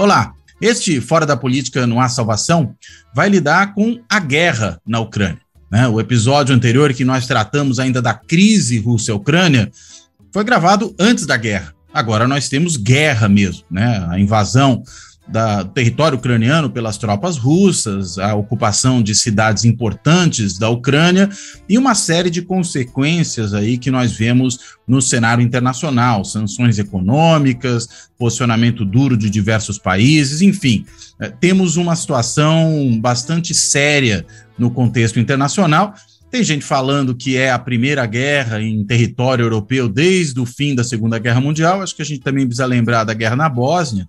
Olá, este Fora da Política Não Há Salvação vai lidar com a guerra na Ucrânia. O episódio anterior, que nós tratamos ainda da crise Rússia-Ucrânia, foi gravado antes da guerra. Agora nós temos guerra mesmo, a invasão do território ucraniano pelas tropas russas, a ocupação de cidades importantes da Ucrânia e uma série de consequências aí que nós vemos no cenário internacional, sanções econômicas, posicionamento duro de diversos países, enfim, temos uma situação bastante séria no contexto internacional. Tem gente falando que é a primeira guerra em território europeu desde o fim da Segunda Guerra Mundial. Acho que a gente também precisa lembrar da guerra na Bósnia,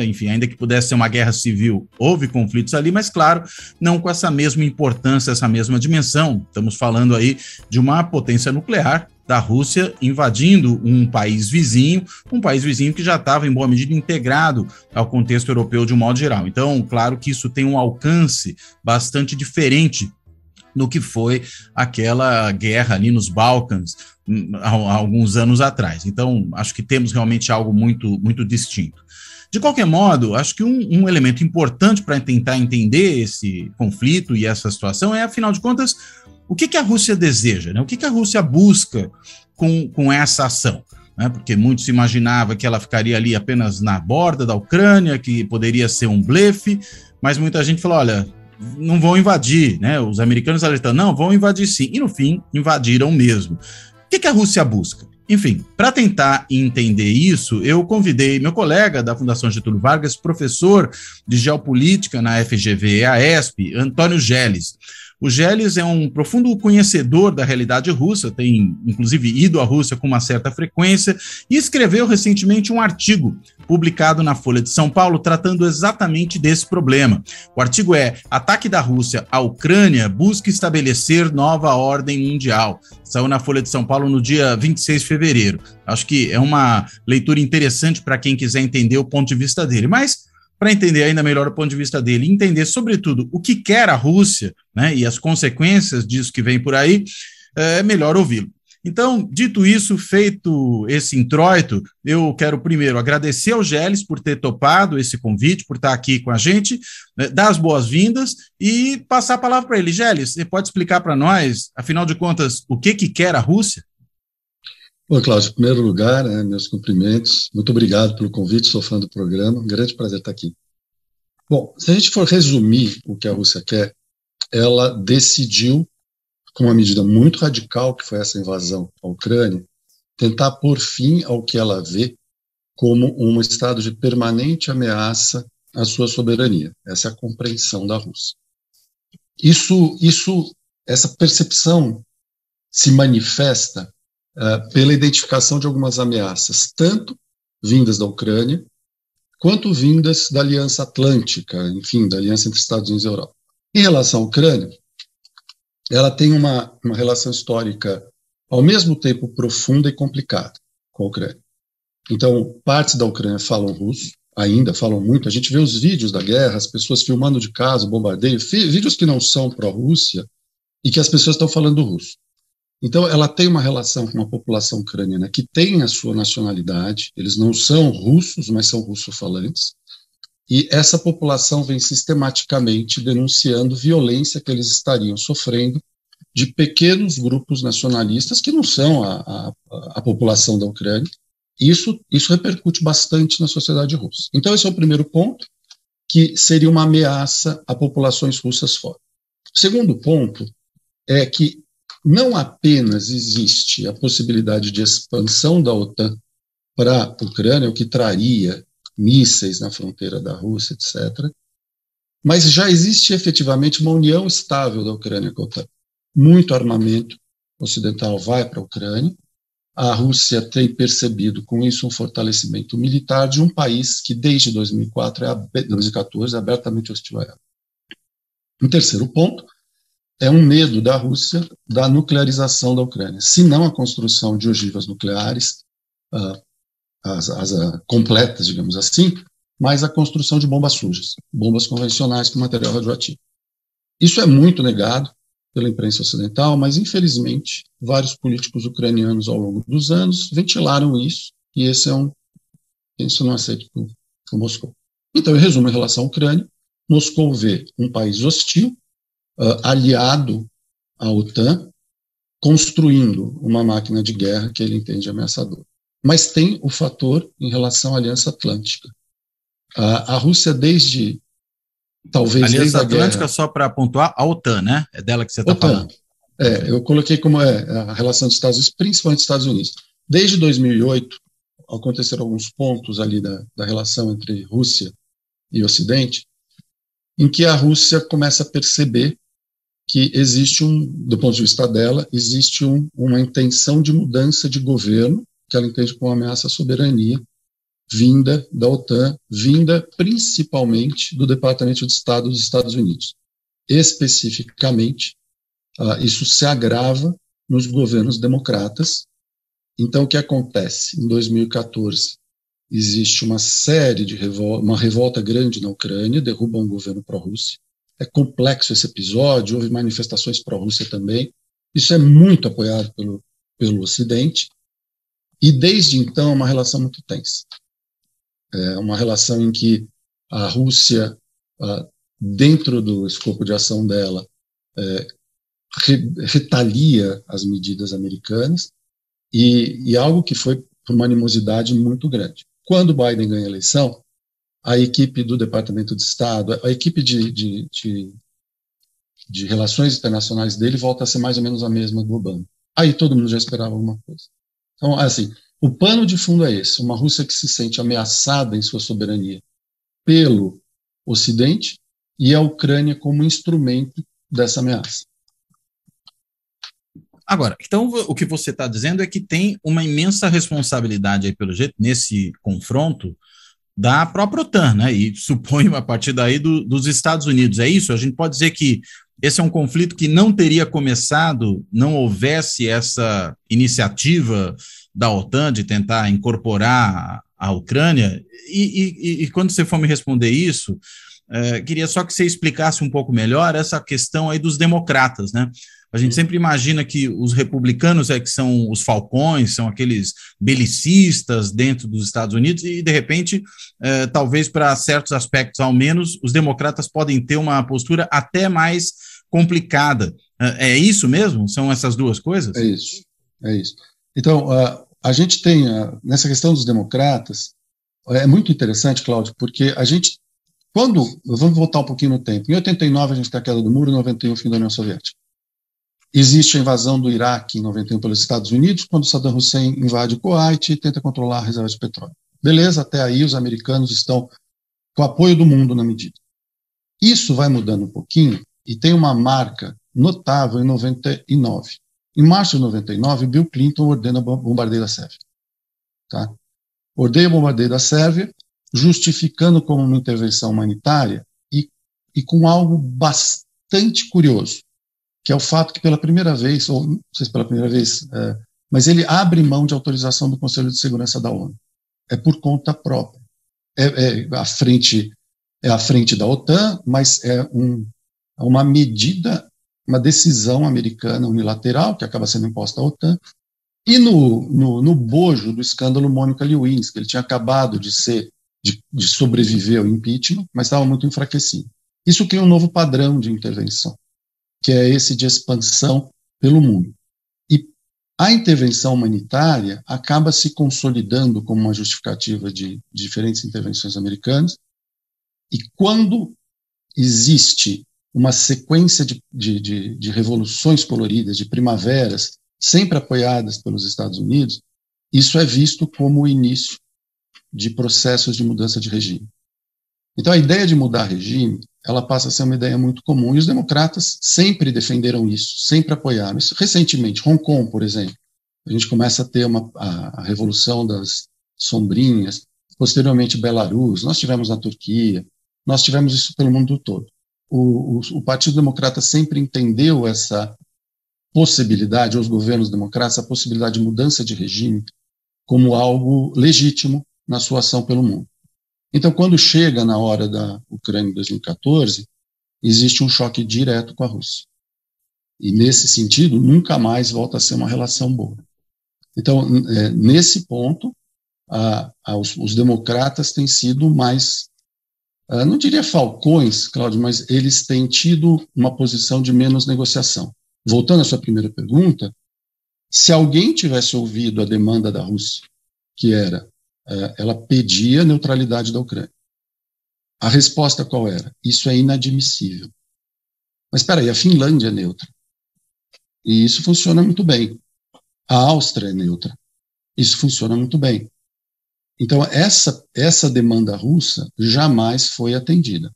Enfim, ainda que pudesse ser uma guerra civil, houve conflitos ali, mas, claro, não com essa mesma importância, essa mesma dimensão. Estamos falando aí de uma potência nuclear da Rússia invadindo um país vizinho que já estava, em boa medida, integrado ao contexto europeu de um modo geral. Então, claro que isso tem um alcance bastante diferente no que foi aquela guerra ali nos Balcãs há alguns anos atrás. Então, acho que temos realmente algo muito, muito distinto. De qualquer modo, acho que um elemento importante para tentar entender esse conflito e essa situação é, afinal de contas, o que a Rússia deseja, O que a Rússia busca com essa ação? Porque muito se imaginava que ela ficaria ali apenas na borda da Ucrânia, que poderia ser um blefe, mas muita gente falou, olha, não vão invadir, Os americanos alertando, não, vão invadir sim. E no fim, invadiram mesmo. O que a Rússia busca? Enfim, para tentar entender isso, eu convidei meu colega da Fundação Getúlio Vargas, professor de Geopolítica na FGV, a ESP, Antônio Geles. O Geles é um profundo conhecedor da realidade russa, tem inclusive ido à Rússia com uma certa frequência e escreveu recentemente um artigo publicado na Folha de São Paulo tratando exatamente desse problema. O artigo é Ataque da Rússia à Ucrânia busca estabelecer nova ordem mundial. Saiu na Folha de São Paulo no dia 26 de fevereiro. Acho que é uma leitura interessante para quem quiser entender o ponto de vista dele, mas para entender ainda melhor o ponto de vista dele, entender, sobretudo, o que quer a Rússia, e as consequências disso que vem por aí, é melhor ouvi-lo. Então, dito isso, feito esse introito, eu quero primeiro agradecer ao Geles por ter topado esse convite, por estar aqui com a gente, dar as boas-vindas e passar a palavra para ele. Geles, você pode explicar para nós, afinal de contas, o que quer a Rússia? Bom, Cláudio, em primeiro lugar, meus cumprimentos. Muito obrigado pelo convite, sou fã do programa. Um grande prazer estar aqui. Bom, se a gente for resumir o que a Rússia quer, ela decidiu, com uma medida muito radical, que foi essa invasão à Ucrânia, tentar pôr fim ao que ela vê como um estado de permanente ameaça à sua soberania. Essa é a compreensão da Rússia. Essa percepção se manifesta pela identificação de algumas ameaças, tanto vindas da Ucrânia, quanto vindas da Aliança Atlântica, enfim, da aliança entre Estados Unidos e Europa. Em relação à Ucrânia, ela tem uma relação histórica, ao mesmo tempo, profunda e complicada com a Ucrânia. Então, partes da Ucrânia falam russo, ainda falam muito, a gente vê os vídeos da guerra, as pessoas filmando de casa, o bombardeio, vídeos que não são pró-Rússia, e que as pessoas estão falando russo. Então, ela tem uma relação com uma população ucraniana que tem a sua nacionalidade, eles não são russos, mas são russofalantes, e essa população vem sistematicamente denunciando violência que eles estariam sofrendo de pequenos grupos nacionalistas que não são a população da Ucrânia. Isso repercute bastante na sociedade russa. Então, esse é o primeiro ponto, que seria uma ameaça a populações russas fora. O segundo ponto é que não apenas existe a possibilidade de expansão da OTAN para a Ucrânia, o que traria mísseis na fronteira da Rússia, etc., mas já existe efetivamente uma união estável da Ucrânia com a OTAN. Muito armamento ocidental vai para a Ucrânia. A Rússia tem percebido com isso um fortalecimento militar de um país que desde 2014 é abertamente hostil a ela. Um terceiro ponto é um medo da Rússia da nuclearização da Ucrânia, se não a construção de ogivas nucleares completas, digamos assim, mas a construção de bombas sujas, bombas convencionais com material radioativo. Isso é muito negado pela imprensa ocidental, mas infelizmente vários políticos ucranianos ao longo dos anos ventilaram isso, e isso não é aceito por Moscou. Então, em resumo, em relação à Ucrânia, Moscou vê um país hostil, aliado à OTAN, construindo uma máquina de guerra que ele entende ameaçadora. Mas tem o fator em relação à Aliança Atlântica. A Rússia, talvez desde Aliança a Atlântica, guerra... só para pontuar, a OTAN, né? É dela que você está falando. Eu coloquei como a relação dos Estados Unidos, principalmente dos Estados Unidos. Desde 2008, aconteceram alguns pontos ali da relação entre Rússia e Ocidente, em que a Rússia começa a perceber que existe do ponto de vista dela, existe uma intenção de mudança de governo, que ela entende como ameaça à soberania, vinda da OTAN, vinda principalmente do Departamento de Estado dos Estados Unidos. Especificamente, isso se agrava nos governos democratas. Então, o que acontece? Em 2014, existe uma série de uma revolta grande na Ucrânia, derruba um governo pró-Rússia. É complexo esse episódio, houve manifestações pró-Rússia também. Isso é muito apoiado pelo Ocidente. E, desde então, é uma relação muito tensa. É uma relação em que a Rússia, dentro do escopo de ação dela, retalia as medidas americanas, e algo que foi por uma animosidade muito grande. Quando Biden ganha a eleição, a equipe do Departamento de Estado, a equipe de relações internacionais dele volta a ser mais ou menos a mesma do Obama. Aí todo mundo já esperava alguma coisa. Então, assim, o pano de fundo é esse, uma Rússia que se sente ameaçada em sua soberania pelo Ocidente e a Ucrânia como instrumento dessa ameaça. Agora, então o que você está dizendo é que tem uma imensa responsabilidade aí, pelo jeito, nesse confronto da própria OTAN, né? E suponho a partir daí dos Estados Unidos. É isso? A gente pode dizer que esse é um conflito que não teria começado, não houvesse essa iniciativa da OTAN de tentar incorporar a Ucrânia? E quando você for me responder isso, queria só que você explicasse um pouco melhor essa questão aí dos democratas, né? A gente sempre imagina que os republicanos que são os falcões, são aqueles belicistas dentro dos Estados Unidos e, de repente, talvez para certos aspectos, ao menos, os democratas podem ter uma postura até mais complicada. É isso mesmo? São essas duas coisas? É isso. Então, a gente tem, nessa questão dos democratas, é muito interessante, Cláudio, porque a gente, vamos voltar um pouquinho no tempo, em 89 a gente tem a queda do muro, em 91 o fim da União Soviética. Existe a invasão do Iraque em 91 pelos Estados Unidos, quando Saddam Hussein invade o Kuwait e tenta controlar a reserva de petróleo. Beleza, até aí os americanos estão com o apoio do mundo na medida. Isso vai mudando um pouquinho e tem uma marca notável em 99. Em março de 99, Bill Clinton ordena o bombardeio da Sérvia. Tá? Ordeia o bombardeio da Sérvia, justificando como uma intervenção humanitária e com algo bastante curioso, que é o fato que pela primeira vez, ou não sei se pela primeira vez, mas ele abre mão de autorização do Conselho de Segurança da ONU. É por conta própria. É a frente da OTAN, mas é uma medida, uma decisão americana unilateral, que acaba sendo imposta à OTAN, e no bojo do escândalo Mônica Lewinsky, ele tinha acabado de sobreviver ao impeachment, mas estava muito enfraquecido. Isso cria um novo padrão de intervenção, que é esse de expansão pelo mundo. E a intervenção humanitária acaba se consolidando como uma justificativa de diferentes intervenções americanas, e quando existe uma sequência de revoluções coloridas, de primaveras, sempre apoiadas pelos Estados Unidos, isso é visto como o início de processos de mudança de regime. Então, a ideia de mudar regime, ela passa a ser uma ideia muito comum, e os democratas sempre defenderam isso, sempre apoiaram isso. Recentemente, Hong Kong, por exemplo, a gente começa a ter a revolução das sombrinhas, posteriormente Belarus, nós tivemos na Turquia, nós tivemos isso pelo mundo todo. O Partido Democrata sempre entendeu essa possibilidade, os governos democratas, a possibilidade de mudança de regime como algo legítimo na sua ação pelo mundo. Então, quando chega na hora da Ucrânia em 2014, existe um choque direto com a Rússia. E, nesse sentido, nunca mais volta a ser uma relação boa. Então, nesse ponto, os democratas têm sido mais não diria falcões, Cláudio, mas eles têm tido uma posição de menos negociação. Voltando à sua primeira pergunta, se alguém tivesse ouvido a demanda da Rússia, que era, ela pedia a neutralidade da Ucrânia, a resposta qual era? Isso é inadmissível. Mas espera aí, a Finlândia é neutra. E isso funciona muito bem. A Áustria é neutra. Isso funciona muito bem. Então, essa demanda russa jamais foi atendida.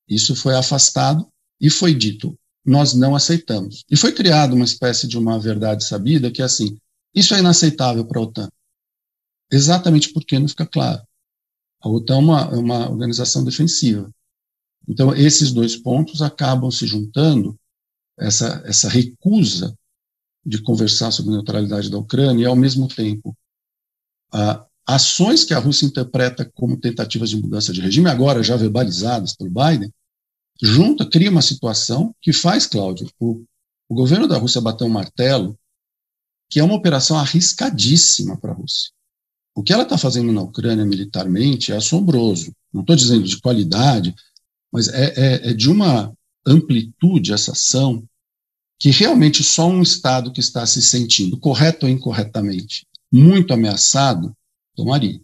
Isso foi afastado e foi dito, nós não aceitamos. E foi criada uma espécie de uma verdade sabida que é assim, isso é inaceitável para a OTAN. Exatamente porque não fica claro. A OTAN é uma organização defensiva. Então, esses dois pontos acabam se juntando, essa recusa de conversar sobre a neutralidade da Ucrânia e, ao mesmo tempo, ações que a Rússia interpreta como tentativas de mudança de regime, agora já verbalizadas por Biden, cria uma situação que faz, Cláudio, o governo da Rússia bater um martelo, que é uma operação arriscadíssima para a Rússia. O que ela está fazendo na Ucrânia militarmente é assombroso. Não estou dizendo de qualidade, mas é de uma amplitude essa ação que realmente só um Estado que está se sentindo, correto ou incorretamente, muito ameaçado, tomaria.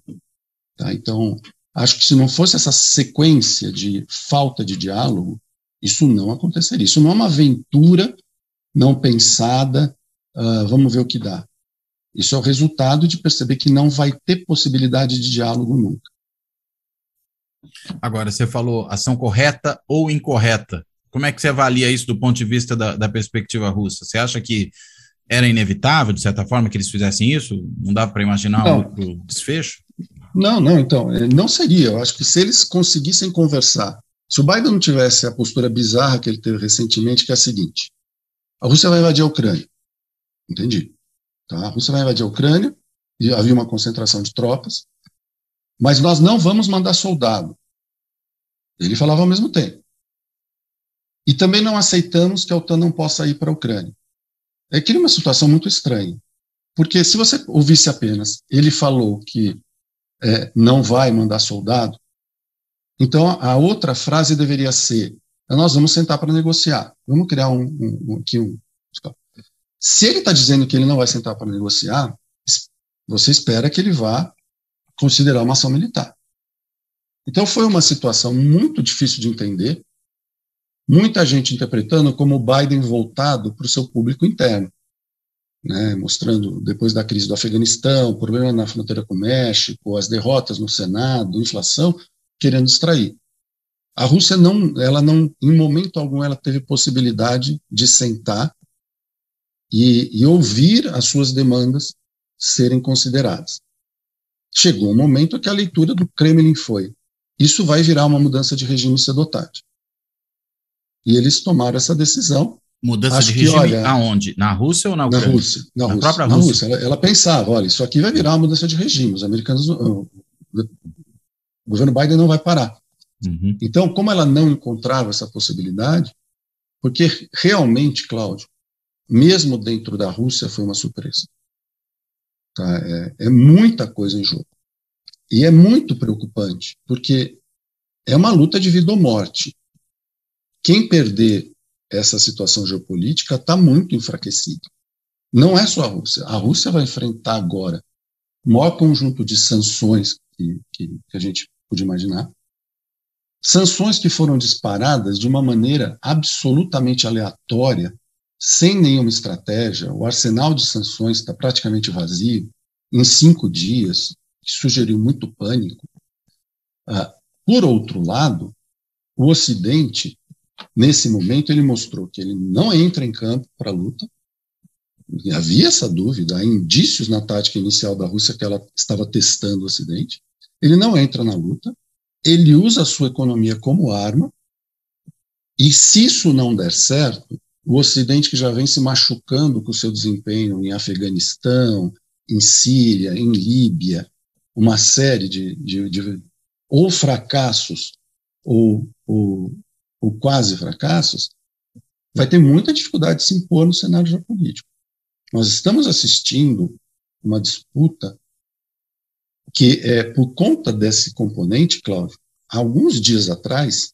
Tá? Então, acho que se não fosse essa sequência de falta de diálogo, isso não aconteceria. Isso não é uma aventura não pensada, vamos ver o que dá. Isso é o resultado de perceber que não vai ter possibilidade de diálogo nunca. Agora, você falou ação correta ou incorreta. Como é que você avalia isso do ponto de vista da perspectiva russa? Você acha que era inevitável, de certa forma, que eles fizessem isso? Não dava para imaginar outro desfecho? Não, então, não seria. Eu acho que se eles conseguissem conversar, se o Biden não tivesse a postura bizarra que ele teve recentemente, que é a seguinte, a Rússia vai invadir a Ucrânia. Entendi. Tá? A Rússia vai invadir a Ucrânia, e havia uma concentração de tropas, mas nós não vamos mandar soldado. Ele falava ao mesmo tempo. E também não aceitamos que a OTAN não possa ir para a Ucrânia. Cria uma situação muito estranha, porque se você ouvisse apenas, ele falou que não vai mandar soldado, então a outra frase deveria ser, nós vamos sentar para negociar, vamos criar Se ele está dizendo que ele não vai sentar para negociar, você espera que ele vá considerar uma ação militar. Então foi uma situação muito difícil de entender, muita gente interpretando como o Biden voltado para o seu público interno, né, mostrando, depois da crise do Afeganistão, problema na fronteira com o México, as derrotas no Senado, inflação, querendo distrair. A Rússia ela não, em momento algum, ela teve possibilidade de sentar e ouvir as suas demandas serem consideradas. Chegou um momento que a leitura do Kremlin foi, isso vai virar uma mudança de regime cedo ou tarde. E eles tomaram essa decisão. Mudança de regime aonde? Na Rússia ou na Ucrânia? Na própria Rússia. Ela pensava, olha, isso aqui vai virar uma mudança de regime. Os americanos, o governo Biden não vai parar. Uhum. Então, como ela não encontrava essa possibilidade, porque realmente, Cláudio, mesmo dentro da Rússia foi uma surpresa. Tá? É muita coisa em jogo. E é muito preocupante, porque é uma luta de vida ou morte. Quem perder essa situação geopolítica está muito enfraquecido. Não é só a Rússia. A Rússia vai enfrentar agora o maior conjunto de sanções que a gente pode imaginar. Sanções que foram disparadas de uma maneira absolutamente aleatória, sem nenhuma estratégia. O arsenal de sanções está praticamente vazio, em 5 dias, que sugeriu muito pânico. Por outro lado, o Ocidente, nesse momento, ele mostrou que ele não entra em campo para a luta. Havia essa dúvida, há indícios na tática inicial da Rússia que ela estava testando o Ocidente. Ele não entra na luta, ele usa a sua economia como arma, e se isso não der certo, o Ocidente, que já vem se machucando com o seu desempenho em Afeganistão, em Síria, em Líbia, uma série de ou fracassos ou quase fracassos, vai ter muita dificuldade de se impor no cenário geopolítico. Nós estamos assistindo uma disputa que, por conta desse componente, Cláudio, há alguns dias atrás,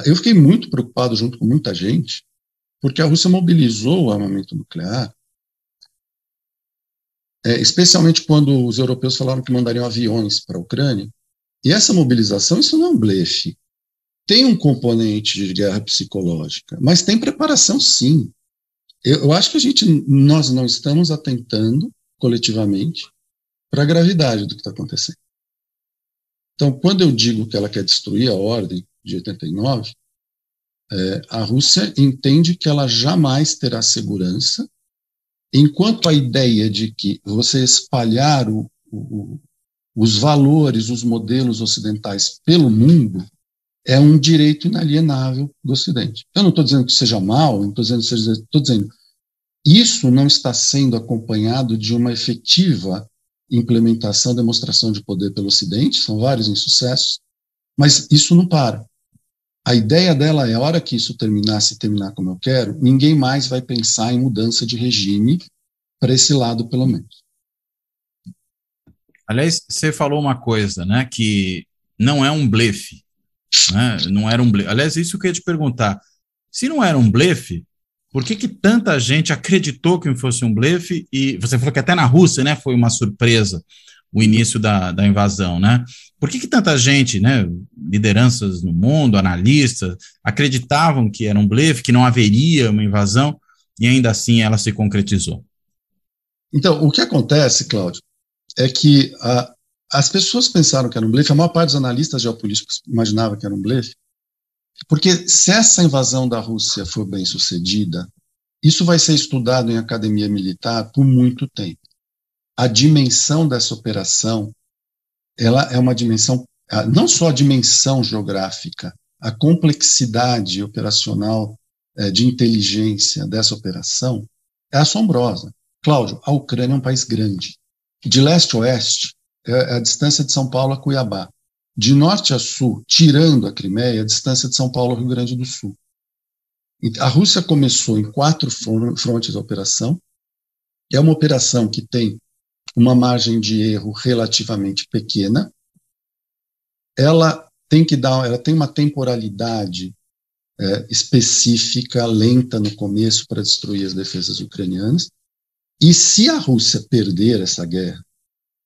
eu fiquei muito preocupado junto com muita gente, porque a Rússia mobilizou o armamento nuclear, especialmente quando os europeus falaram que mandariam aviões para a Ucrânia. E essa mobilização, isso não é um blefe. Tem um componente de guerra psicológica, mas tem preparação, sim. Eu acho que nós não estamos atentando coletivamente para a gravidade do que está acontecendo. Então, quando eu digo que ela quer destruir a ordem de 89, a Rússia entende que ela jamais terá segurança, enquanto a ideia de que você espalhar os valores, os modelos ocidentais pelo mundo é um direito inalienável do Ocidente. Eu não estou dizendo que seja mal, não estou dizendo isso não está sendo acompanhado de uma efetiva implementação, demonstração de poder pelo Ocidente, são vários insucessos, mas isso não para. A ideia dela é, a hora que isso terminar, se terminar como eu quero, ninguém mais vai pensar em mudança de regime para esse lado, pelo menos. Aliás, você falou uma coisa, né, que não é um blefe, né, não era um blefe. Aliás, isso que eu ia te perguntar. Se não era um blefe, por que tanta gente acreditou que fosse um blefe? E você falou que até na Rússia, né, foi uma surpresa o início da invasão, né? Por que tanta gente, né, lideranças no mundo, analistas, acreditavam que era um blefe, que não haveria uma invasão, e ainda assim ela se concretizou? Então, o que acontece, Cláudio, é que as pessoas pensaram que era um blefe, a maior parte dos analistas geopolíticos imaginava que era um blefe, porque se essa invasão da Rússia for bem sucedida, isso vai ser estudado em academia militar por muito tempo. A dimensão dessa operação, ela é uma dimensão, não só a dimensão geográfica, a complexidade operacional de inteligência dessa operação é assombrosa. Cláudio, a Ucrânia é um país grande. De leste a oeste, é a distância de São Paulo a Cuiabá. De norte a sul, tirando a Crimeia, a distância de São Paulo ao Rio Grande do Sul. A Rússia começou em 4 frontes de operação. É uma operação que tem uma margem de erro relativamente pequena. Ela tem uma temporalidade específica, lenta no começo para destruir as defesas ucranianas. E se a Rússia perder essa guerra,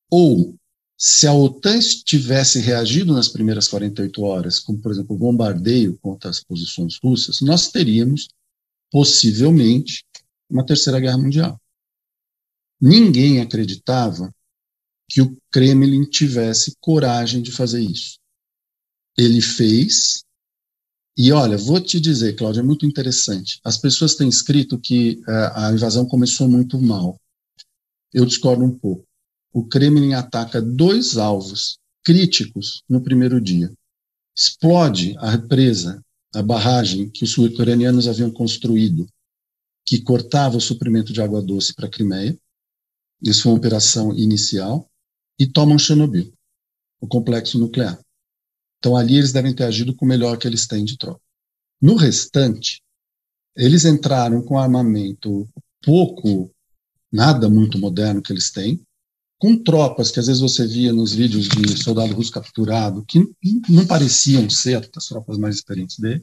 ou se a OTAN tivesse reagido nas primeiras 48 horas, como, por exemplo, o bombardeio contra as posições russas, nós teríamos, possivelmente, uma terceira guerra mundial. Ninguém acreditava que o Kremlin tivesse coragem de fazer isso. Ele fez, e olha, vou te dizer, Cláudia, é muito interessante. As pessoas têm escrito que a invasão começou muito mal. Eu discordo um pouco. O Kremlin ataca 2 alvos críticos no primeiro dia. Explode a represa, a barragem que os ucranianos haviam construído, que cortava o suprimento de água doce para a Crimeia. Isso foi uma operação inicial. E tomam Chernobyl, o complexo nuclear. Então ali eles devem ter agido com o melhor que eles têm de tropa. No restante, eles entraram com armamento nada muito moderno que eles têm, com tropas que às vezes você via nos vídeos de soldado russo capturado, que não pareciam ser as tropas mais experientes dele,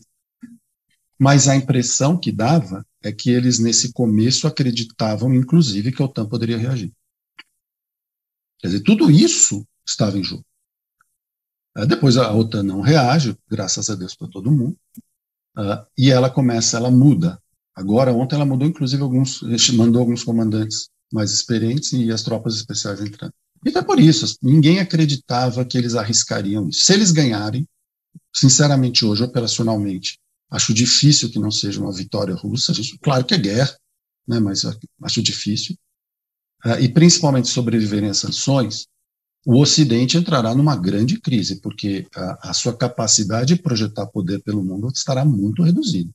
mas a impressão que dava é que eles, nesse começo, acreditavam, inclusive, que a OTAN poderia reagir. Quer dizer, tudo isso estava em jogo. Depois a OTAN não reage, graças a Deus para todo mundo, e ela muda. Agora, ontem ela mudou, inclusive, mandou alguns comandantes mais experientes e as tropas especiais entrando. E foi por isso, ninguém acreditava que eles arriscariam isso. Se eles ganharem, sinceramente hoje, operacionalmente, acho difícil que não seja uma vitória russa, claro que é guerra, né, mas acho difícil. E principalmente sobreviverem às sanções, o Ocidente entrará numa grande crise, porque a sua capacidade de projetar poder pelo mundo estará muito reduzida.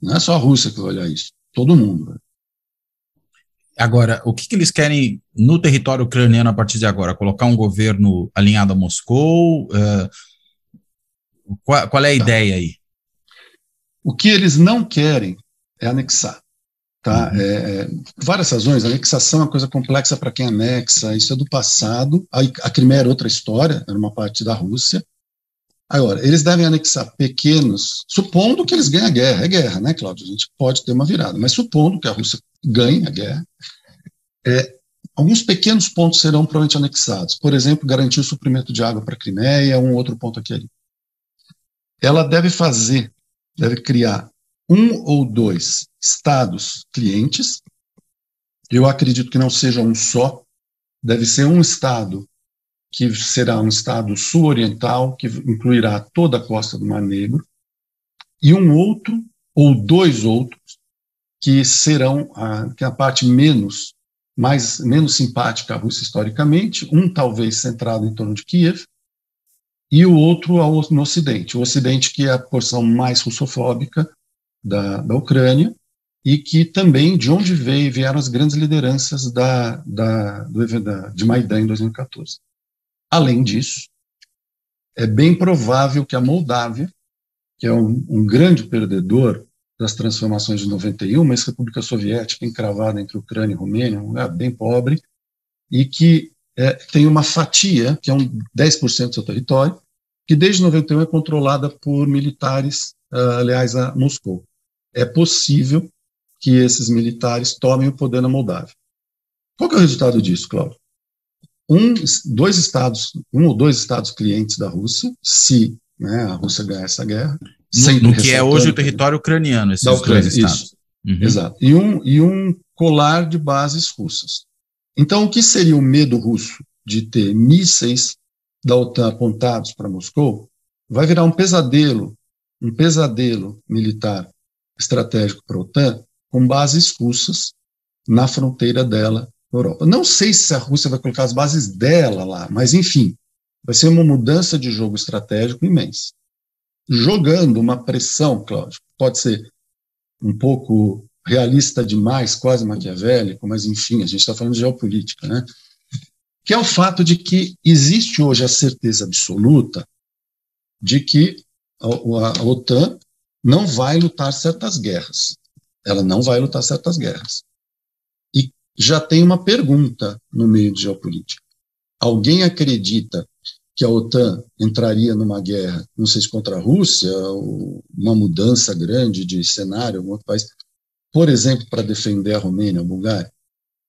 Não é só a Rússia que vai olhar isso, todo mundo. Né? Agora, o que eles querem no território ucraniano a partir de agora? Colocar um governo alinhado a Moscou? Qual é a ideia aí? O que eles não querem é anexar. Tá? Várias razões. A anexação é uma coisa complexa para quem anexa. Isso é do passado. A Crimeia era outra história, era uma parte da Rússia. Agora, eles devem anexar pequenos, supondo que eles ganhem a guerra. É guerra, né, Cláudio? A gente pode ter uma virada, mas supondo que a Rússia ganhe a guerra, alguns pequenos pontos serão provavelmente anexados. Por exemplo, garantir o suprimento de água para a Crimeia, um outro ponto aqui ali. Ela deve criar 1 ou 2 estados clientes. Eu acredito que não seja um só, deve ser um estado que será um estado sul-oriental, que incluirá toda a costa do Mar Negro, e um outro, ou 2 outros, que serão que é a parte menos simpática à Rússia historicamente, um talvez centrado em torno de Kiev, e o outro no Ocidente. O Ocidente, que é a porção mais russofóbica da Ucrânia, e que também, de onde vieram as grandes lideranças de Maidan em 2014. Além disso, é bem provável que a Moldávia, que é um grande perdedor das transformações de 91, uma ex-república soviética encravada entre Ucrânia e Romênia, um lugar bem pobre, e que tem uma fatia, que é 10% do seu território, que desde 91 é controlada por militares leais a Moscou. É possível que esses militares tomem o poder na Moldávia. Qual que é o resultado disso, Cláudio? Um ou dois estados clientes da Rússia, se a Rússia ganhar essa guerra. No que é hoje o território ucraniano, esses dois estados. Isso, exato. E um colar de bases russas. Então, o que seria o medo russo de ter mísseis da OTAN apontados para Moscou vai virar um pesadelo militar estratégico para a OTAN com bases russas na fronteira dela na Europa. Não sei se a Rússia vai colocar as bases dela lá, mas, enfim, vai ser uma mudança de jogo estratégico imensa. Jogando uma pressão, Cláudio, pode ser um pouco realista demais, quase maquiavélico, mas, enfim, a gente está falando de geopolítica, né? Que é o fato de que existe hoje a certeza absoluta de que a OTAN não vai lutar certas guerras. Ela não vai lutar certas guerras. E já tem uma pergunta no meio de geopolítica. Alguém acredita que a OTAN entraria numa guerra, não sei se contra a Rússia, ou uma mudança grande de cenário, algum outro país, por exemplo, para defender a Romênia, a Bulgária?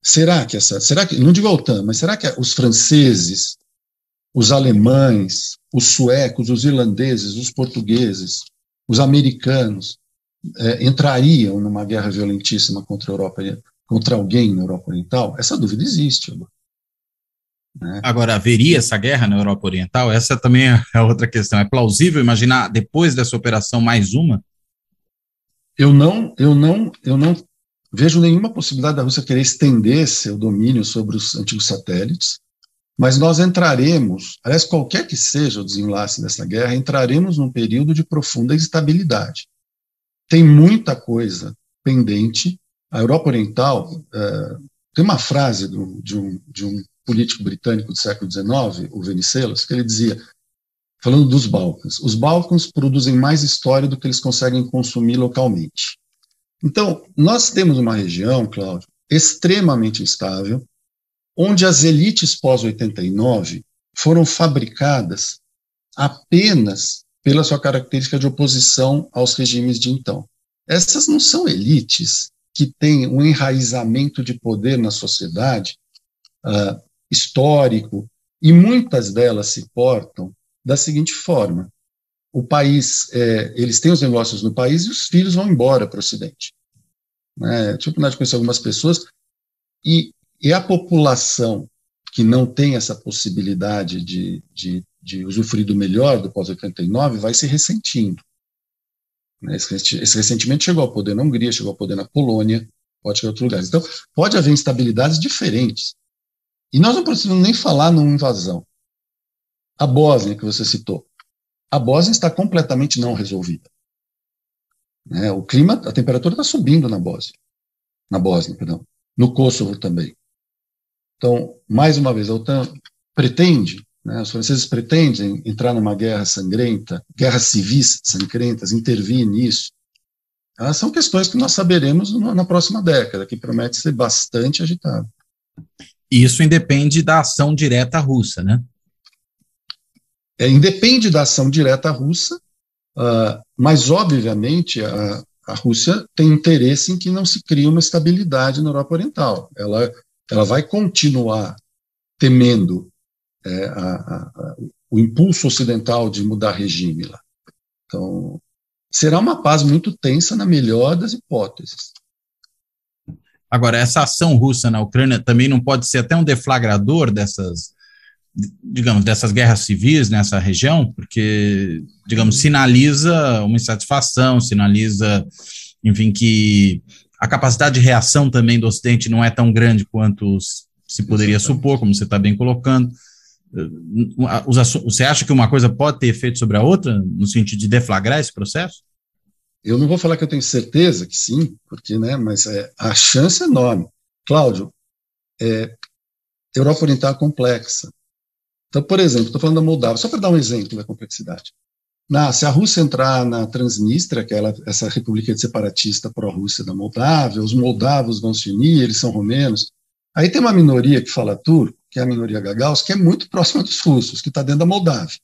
Será que, não digo a OTAN, mas será que os franceses, os alemães, os suecos, os irlandeses, os portugueses, os americanos entrariam numa guerra violentíssima contra a Europa, contra alguém na Europa Oriental? Essa dúvida existe. Né? Agora, haveria essa guerra na Europa Oriental? Essa também é outra questão. É plausível imaginar, depois dessa operação, mais uma? Eu não vejo nenhuma possibilidade da Rússia querer estender seu domínio sobre os antigos satélites, mas nós entraremos, aliás, qualquer que seja o desenlace dessa guerra, entraremos num período de profunda instabilidade. Tem muita coisa pendente. A Europa Oriental, tem uma frase de um político britânico do século XIX, o Venizelos, que ele dizia, falando dos Balcãs, os Balcãs produzem mais história do que eles conseguem consumir localmente. Então, nós temos uma região, Cláudio, extremamente instável, onde as elites pós-89 foram fabricadas apenas pela sua característica de oposição aos regimes de então. Essas não são elites que têm um enraizamento de poder na sociedade histórico, e muitas delas se portam da seguinte forma: o país, eles têm os negócios no país e os filhos vão embora para o Ocidente. Tive a oportunidade de conhecer algumas pessoas, e a população que não tem essa possibilidade de usufruir do melhor do pós-89 vai se ressentindo. Esse ressentimento chegou ao poder na Hungria, chegou ao poder na Polônia, pode chegar a outros lugares. Então, pode haver instabilidades diferentes. E nós não precisamos nem falar numa invasão. A Bósnia, que você citou, a Bósnia está completamente não resolvida. O clima, a temperatura está subindo na Bósnia, no Kosovo também. Então, mais uma vez, a OTAN pretende, os franceses pretendem entrar numa guerra sangrenta, guerras civis sangrentas, intervir nisso. São questões que nós saberemos na próxima década, que promete ser bastante agitada. Isso independe da ação direta russa, né? independe da ação direta russa, mas, obviamente, a Rússia tem interesse em que não se crie uma estabilidade na Europa Oriental. Ela vai continuar temendo o impulso ocidental de mudar regime lá. Então, será uma paz muito tensa na melhor das hipóteses. Agora, essa ação russa na Ucrânia também não pode ser até um deflagrador dessas guerras civis nessa região, porque, sinaliza uma insatisfação, sinaliza, enfim, que a capacidade de reação também do Ocidente não é tão grande quanto se poderia supor, como você está bem colocando. Você acha que uma coisa pode ter efeito sobre a outra, no sentido de deflagrar esse processo? Eu não vou falar que eu tenho certeza que sim, porque, mas a chance é enorme. Cláudio, Europa Oriental é complexa. Então, por exemplo, estou falando da Moldávia, só para dar um exemplo da complexidade. Se a Rússia entrar na Transnistria, que é essa república separatista pró-Rússia da Moldávia, os moldavos vão se unir, eles são romenos. Aí tem uma minoria que fala turco, que é a minoria Gagauz, que é muito próxima dos russos, que está dentro da Moldávia,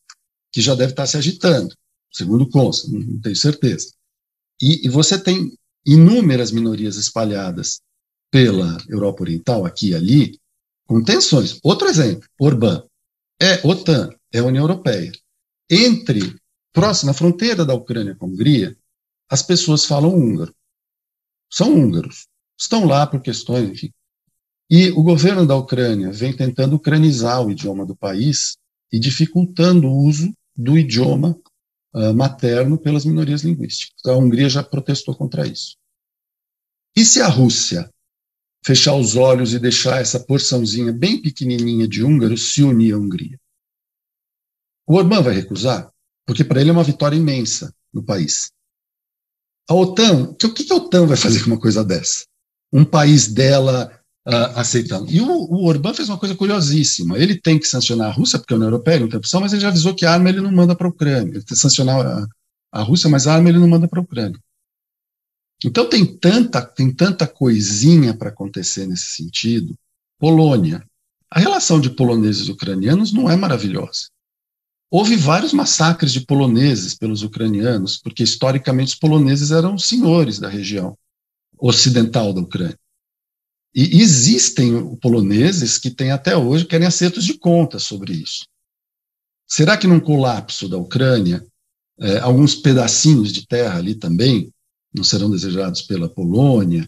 que já deve estar se agitando, segundo consta, não tenho certeza. E você tem inúmeras minorias espalhadas pela Europa Oriental, aqui e ali, com tensões. Outro exemplo, Orbán. OTAN, é a União Europeia. Próxima, na fronteira da Ucrânia com a Hungria, as pessoas falam húngaro. São húngaros. Estão lá por questões, enfim. E o governo da Ucrânia vem tentando ucranizar o idioma do país e dificultando o uso do idioma materno pelas minorias linguísticas. A Hungria já protestou contra isso. E se a Rússia fechar os olhos e deixar essa porçãozinha bem pequenininha de húngaros se unir à Hungria? O Orbán vai recusar? Porque para ele é uma vitória imensa no país. A OTAN, o que a OTAN vai fazer com uma coisa dessa? Um país dela aceitando. E o Orbán fez uma coisa curiosíssima. Ele tem que sancionar a Rússia, porque a União Europeia não tem opção, mas ele já avisou que a arma ele não manda para a Ucrânia. Ele tem que sancionar a Rússia, mas a arma ele não manda para a Ucrânia. Então tem tanta coisinha para acontecer nesse sentido. Polônia. A relação de poloneses e ucranianos não é maravilhosa. Houve vários massacres de poloneses pelos ucranianos, porque historicamente os poloneses eram os senhores da região ocidental da Ucrânia. E existem poloneses que têm até hoje, querem acertos de contas sobre isso. Será que num colapso da Ucrânia, alguns pedacinhos de terra ali também não serão desejados pela Polônia?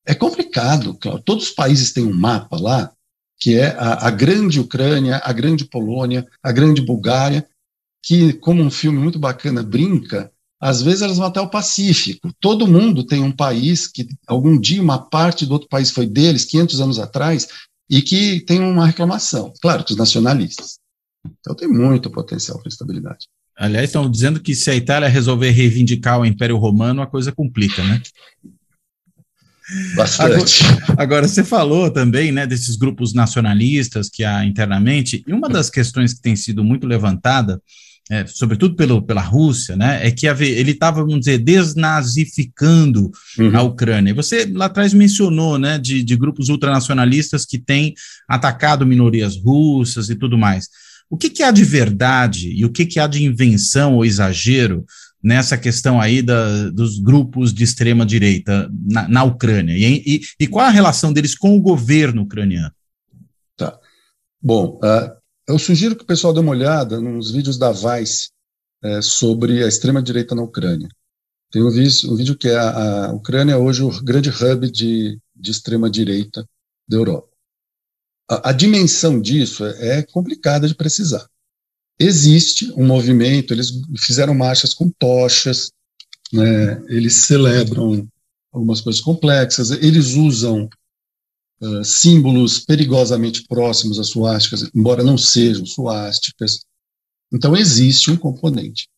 É complicado, claro. Todos os países têm um mapa lá, que é a grande Ucrânia, a grande Polônia, a grande Bulgária, que, como um filme muito bacana brinca, às vezes elas vão até o Pacífico. Todo mundo tem um país que, algum dia, uma parte do outro país foi deles, 500 anos atrás, e que tem uma reclamação. Claro, que os nacionalistas. Então tem muito potencial para estabilidade. Aliás, estão dizendo que se a Itália resolver reivindicar o Império Romano, a coisa complica, né? Bastante. Agora, você falou também, né, desses grupos nacionalistas que há internamente, e uma das questões que tem sido muito levantada, sobretudo pela Rússia, né, é que ele estava, vamos dizer, desnazificando a Ucrânia. E você lá atrás mencionou, né, de grupos ultranacionalistas que têm atacado minorias russas e tudo mais. O que há de verdade e o que há de invenção ou exagero nessa questão aí dos grupos de extrema-direita na Ucrânia? E qual a relação deles com o governo ucraniano? Tá. Bom, eu sugiro que o pessoal dê uma olhada nos vídeos da Vice sobre a extrema-direita na Ucrânia. Tem um vídeo que é a Ucrânia hoje o grande hub de extrema-direita da Europa. A dimensão disso é complicada de precisar. Existe um movimento, eles fizeram marchas com tochas, né, eles celebram algumas coisas complexas, eles usam símbolos perigosamente próximos às suásticas, embora não sejam suásticas. Então existe um componente.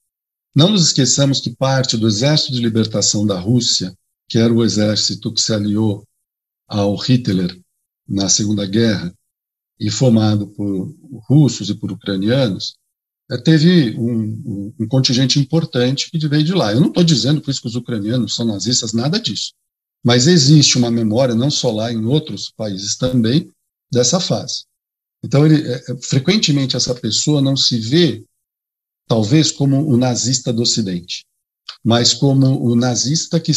Não nos esqueçamos que parte do Exército de Libertação da Rússia, que era o exército que se aliou ao Hitler na Segunda Guerra, e formado por russos e por ucranianos, teve um contingente importante que veio de lá. Eu não estou dizendo por isso que os ucranianos são nazistas, nada disso. Mas existe uma memória, não só lá, em outros países também, dessa fase. Então, frequentemente, essa pessoa não se vê talvez como o nazista do Ocidente, mas como o nazista que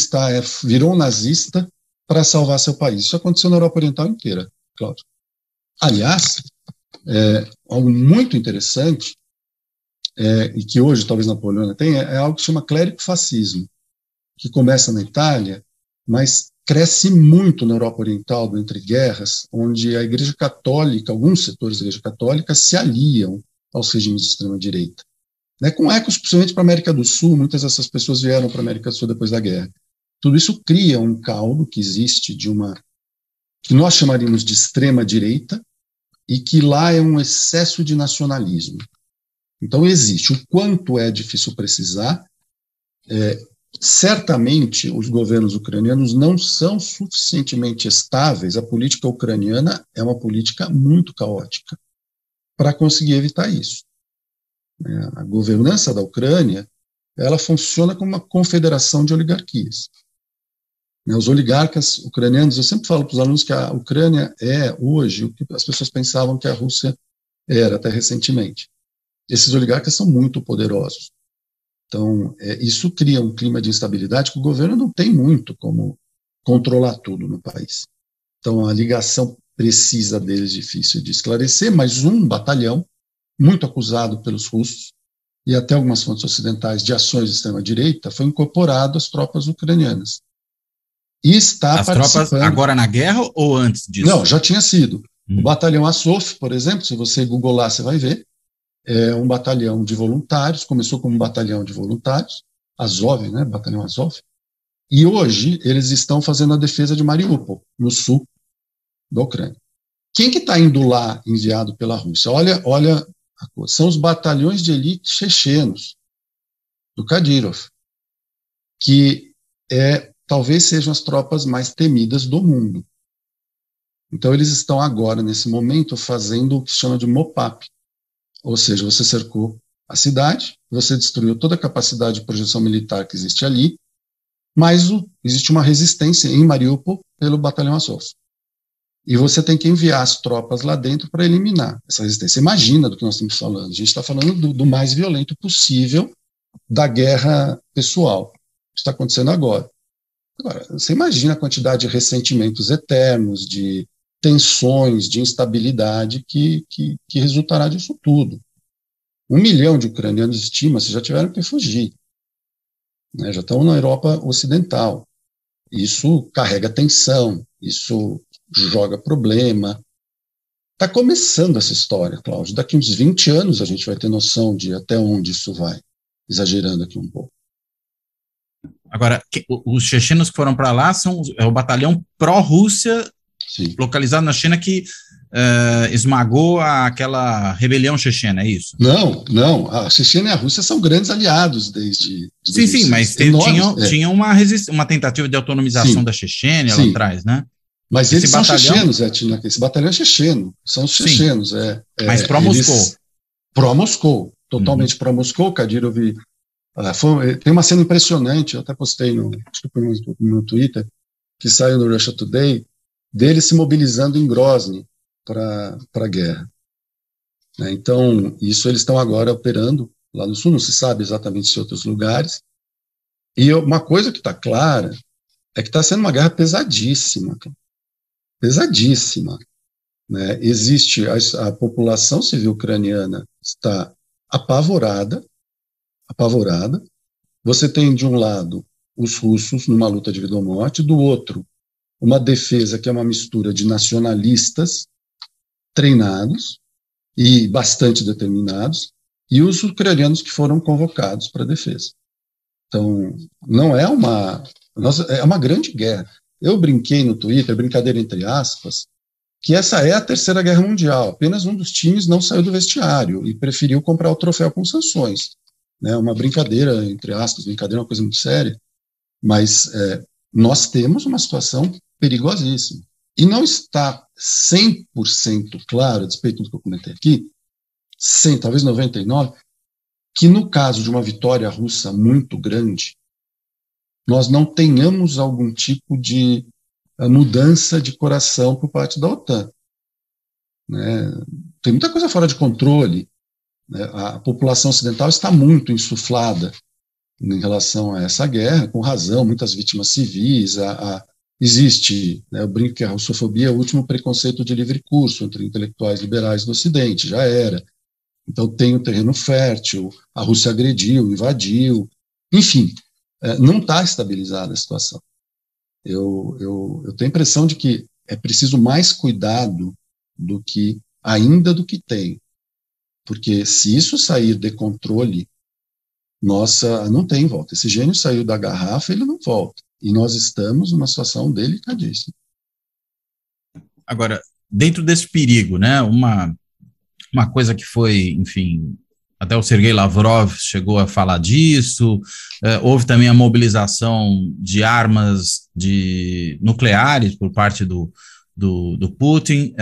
virou um nazista para salvar seu país. Isso aconteceu na Europa Oriental inteira, Cláudio. Aliás, algo muito interessante, e que hoje talvez na Polônia tenha, é algo que se chama clérigo-fascismo, que começa na Itália, mas cresce muito na Europa Oriental, entre guerras, onde a Igreja Católica, alguns setores da Igreja Católica, se aliam aos regimes de extrema-direita. Com ecos, principalmente para a América do Sul, muitas dessas pessoas vieram para a América do Sul depois da guerra. Tudo isso cria um caldo que existe que nós chamaríamos de extrema-direita, e que lá é um excesso de nacionalismo. Então existe. O quanto é difícil precisar, certamente os governos ucranianos não são suficientemente estáveis, a política ucraniana é uma política muito caótica, para conseguir evitar isso. A governança da Ucrânia, ela funciona como uma confederação de oligarquias. Os oligarcas ucranianos, eu sempre falo para os alunos que a Ucrânia é, hoje, o que as pessoas pensavam que a Rússia era, até recentemente. Esses oligarcas são muito poderosos. Então, isso cria um clima de instabilidade que o governo não tem muito como controlar tudo no país. Então, a ligação precisa deles, difícil de esclarecer, mas um batalhão, muito acusado pelos russos, e até algumas fontes ocidentais de ações de extrema-direita, foi incorporado às tropas ucranianas. E está As tropas agora na guerra ou antes disso? Não, já tinha sido. O batalhão Azov, por exemplo, se você googlar, você vai ver, é um batalhão de voluntários, começou como um batalhão de voluntários, Azov, batalhão Azov, e hoje eles estão fazendo a defesa de Mariupol, no sul da Ucrânia. Quem que está indo lá, enviado pela Rússia? Olha a coisa. São os batalhões de elite chechenos, do Kadyrov, que talvez sejam as tropas mais temidas do mundo. Então eles estão agora, nesse momento, fazendo o que se chama de mop-up, ou seja, você cercou a cidade, você destruiu toda a capacidade de projeção militar que existe ali, mas existe uma resistência em Mariupol pelo batalhão Azov. E você tem que enviar as tropas lá dentro para eliminar essa resistência. Imagina do que nós estamos falando. A gente está falando do mais violento possível da guerra pessoal. que está acontecendo agora. Agora, você imagina a quantidade de ressentimentos eternos, de tensões, de instabilidade que resultará disso tudo. 1 milhão de ucranianos, estima-se, já tiveram que fugir. Né, já estão na Europa Ocidental. Isso carrega tensão, isso joga problema. Está começando essa história, Cláudio. Daqui uns 20 anos a gente vai ter noção de até onde isso vai, exagerando aqui um pouco. Agora, os chechenos que foram para lá é o batalhão pró-Rússia, localizado na China, que esmagou aquela rebelião chechena, é isso? Não. A Chechena e a Rússia são grandes aliados desde... Sim, mas tinha uma tentativa de autonomização da Chechênia lá atrás, né? Mas eles são chechenos, esse batalhão é checheno, são os chechenos. Mas pró-Moscou. Pró-Moscou, totalmente pró-Moscou. Kadyrov, tem uma cena impressionante, eu até postei no Twitter, que saiu no Russia Today, dele se mobilizando em Grozny para a guerra. Então, isso eles estão agora operando lá no sul, não se sabe exatamente se em outros lugares. E uma coisa que está clara é que está sendo uma guerra pesadíssima. Pesadíssima. Né? Existe, a população civil ucraniana está apavorada. Você tem, de um lado, os russos numa luta de vida ou morte, do outro, uma defesa que é uma mistura de nacionalistas treinados e bastante determinados, e os ucranianos que foram convocados para a defesa. Então, não é é uma grande guerra. Eu brinquei no Twitter, brincadeira entre aspas, que essa é a Terceira Guerra Mundial. Apenas um dos times não saiu do vestiário e preferiu comprar o troféu com sanções. Né? Uma brincadeira, entre aspas, brincadeira é uma coisa muito séria, mas nós temos uma situação perigosíssima. E não está 100% claro, a despeito do que eu comentei aqui, 100, talvez 99%, que no caso de uma vitória russa muito grande, nós não tenhamos algum tipo de mudança de coração por parte da OTAN. Né? Tem muita coisa fora de controle, né? A população ocidental está muito insuflada em relação a essa guerra, com razão, muitas vítimas civis, existe, né, eu brinco que a russofobia é o último preconceito de livre curso entre intelectuais liberais do Ocidente, já era. Então tem um terreno fértil, a Rússia agrediu, invadiu, enfim, não está estabilizada a situação. Eu tenho a impressão de que é preciso mais cuidado do que tem, porque se isso sair de controle, nossa, não tem volta. Esse gênio saiu da garrafa, ele não volta. E nós estamos numa situação delicadíssima. Agora, dentro desse perigo, né, uma coisa que foi, enfim, até o Sergei Lavrov chegou a falar disso, houve também a mobilização de armas nucleares por parte do Putin.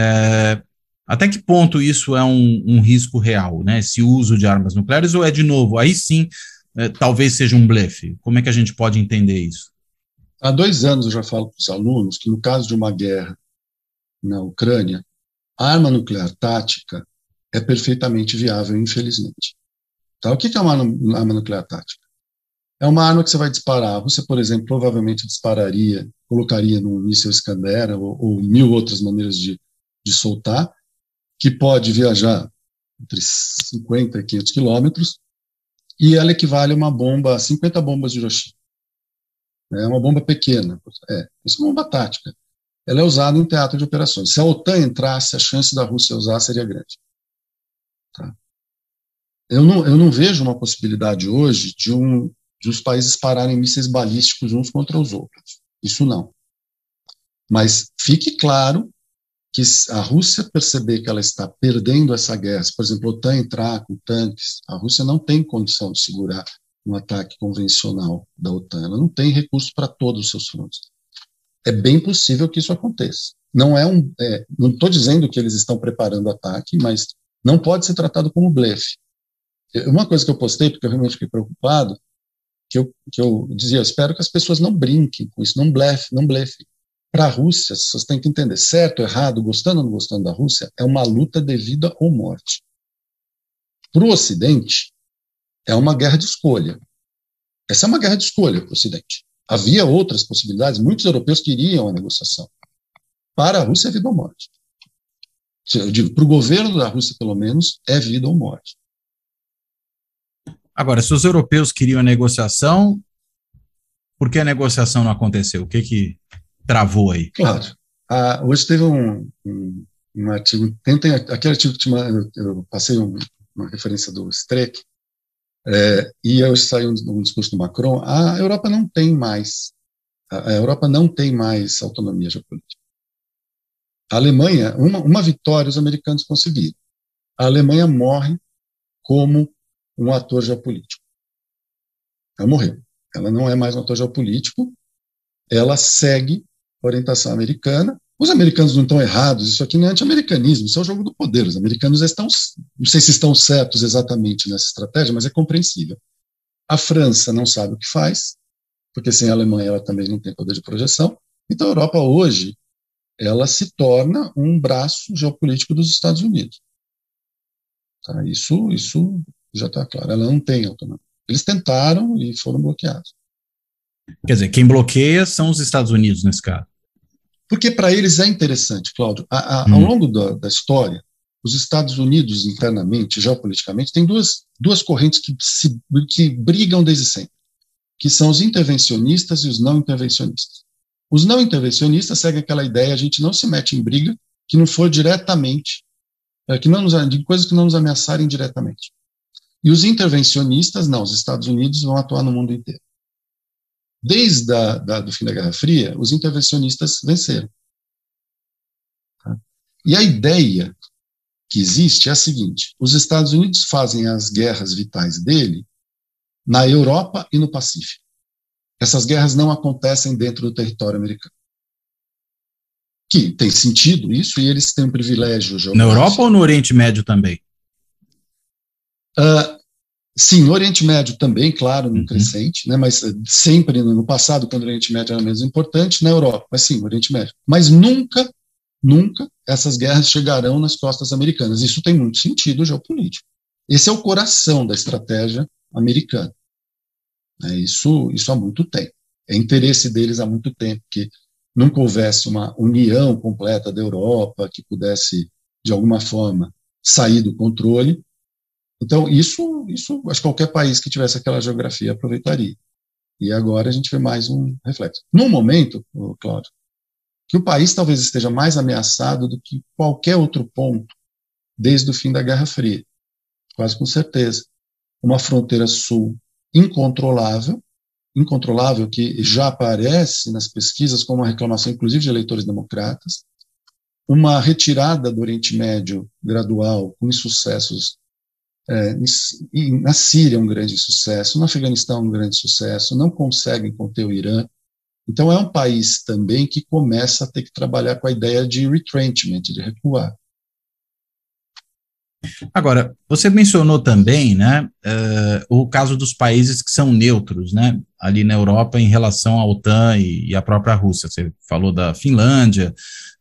Até que ponto isso é um risco real, né? Esse uso de armas nucleares, ou é, de novo, aí sim, talvez seja um blefe? Como é que a gente pode entender isso? Há 2 anos eu já falo para os alunos que, no caso de uma guerra na Ucrânia, a arma nuclear tática é perfeitamente viável, infelizmente. Tá? O que é uma arma nuclear tática? É uma arma que você vai disparar. A Rússia, por exemplo, provavelmente colocaria num míssil Iskander ou 1000 outras maneiras de soltar, que pode viajar entre 50 e 500 quilômetros, e ela equivale a uma bomba, 50 bombas de Hiroshima. É uma bomba pequena, isso é uma bomba tática. Ela é usada em teatro de operações. Se a OTAN entrasse, a chance da Rússia usar seria grande. Tá? Eu não vejo uma possibilidade hoje de os países pararem mísseis balísticos uns contra os outros. Isso não. Mas fique claro que a Rússia perceber que ela está perdendo essa guerra, se, por exemplo, a OTAN entrar com tanques, a Rússia não tem condição de segurar um ataque convencional da OTAN. Ela não tem recurso para todos os seus frontes. É bem possível que isso aconteça. Não estou dizendo que eles estão preparando ataque, mas não pode ser tratado como blefe. Uma coisa que eu postei, porque eu realmente fiquei preocupado, que eu dizia, eu espero que as pessoas não brinquem com isso, não blefe. Para a Rússia, as pessoas têm que entender, certo, errado, gostando ou não gostando da Rússia, é uma luta de vida ou morte. Para o Ocidente, é uma guerra de escolha. Essa é uma guerra de escolha para o Ocidente. Havia outras possibilidades, muitos europeus queriam a negociação. Para a Rússia é vida ou morte. Eu digo, para o governo da Rússia, pelo menos, é vida ou morte. Agora, se os europeus queriam a negociação, por que a negociação não aconteceu? O que travou aí? Claro. Hoje teve um artigo, aquele artigo que eu passei uma referência do Streeck, e hoje saiu um discurso do Macron. A Europa não tem mais autonomia geopolítica. A Alemanha, uma vitória os americanos conseguiram. A Alemanha morre como um ator geopolítico. Ela morreu. Ela não é mais um ator geopolítico, ela segue a orientação americana. Os americanos não estão errados, isso aqui não é anti-americanismo, isso é o jogo do poder. Os americanos não sei se estão certos exatamente nessa estratégia, mas é compreensível. A França não sabe o que faz, porque sem a Alemanha ela também não tem poder de projeção. Então a Europa hoje, ela se torna um braço geopolítico dos Estados Unidos. Tá? Isso já está claro, ela não tem autonomia. Eles tentaram e foram bloqueados. Quer dizer, quem bloqueia são os Estados Unidos nesse caso. Porque para eles é interessante, Cláudio. Ao longo da história, os Estados Unidos internamente, geopoliticamente, tem duas correntes que brigam desde sempre, que são os intervencionistas e os não intervencionistas. Os não intervencionistas seguem aquela ideia: a gente não se mete em briga que não for diretamente, de coisas que não nos ameaçarem diretamente. E os intervencionistas, não, os Estados Unidos vão atuar no mundo inteiro. Desde do fim da Guerra Fria, os intervencionistas venceram. Tá? E a ideia que existe é a seguinte: os Estados Unidos fazem as guerras vitais dele na Europa e no Pacífico. Essas guerras não acontecem dentro do território americano. Que tem sentido isso, e eles têm um privilégio geográfico. Na Europa ou no Oriente Médio também? Sim, no Oriente Médio também, claro, no crescente, né, mas sempre no passado, quando o Oriente Médio era menos importante, na Europa, mas sim, no Oriente Médio. Mas nunca essas guerras chegarão nas costas americanas. Isso tem muito sentido geopolítico. Esse é o coração da estratégia americana. Isso há muito tempo. É interesse deles há muito tempo que nunca houvesse uma união completa da Europa que pudesse, de alguma forma, sair do controle. Então, isso acho que qualquer país que tivesse aquela geografia aproveitaria. E agora a gente vê mais um reflexo. No momento, Cláudio, que o país talvez esteja mais ameaçado do que qualquer outro ponto desde o fim da Guerra Fria, quase com certeza. Uma fronteira sul incontrolável que já aparece nas pesquisas como uma reclamação, inclusive, de eleitores democratas, uma retirada do Oriente Médio gradual, com insucessos. Na Síria um grande sucesso, no Afeganistão um grande sucesso, não conseguem conter o Irã. Então é um país também que começa a ter que trabalhar com a ideia de retrenchment, de recuar. Agora, você mencionou também, né, o caso dos países que são neutros, né, ali na Europa em relação à OTAN e à própria Rússia. Você falou da Finlândia.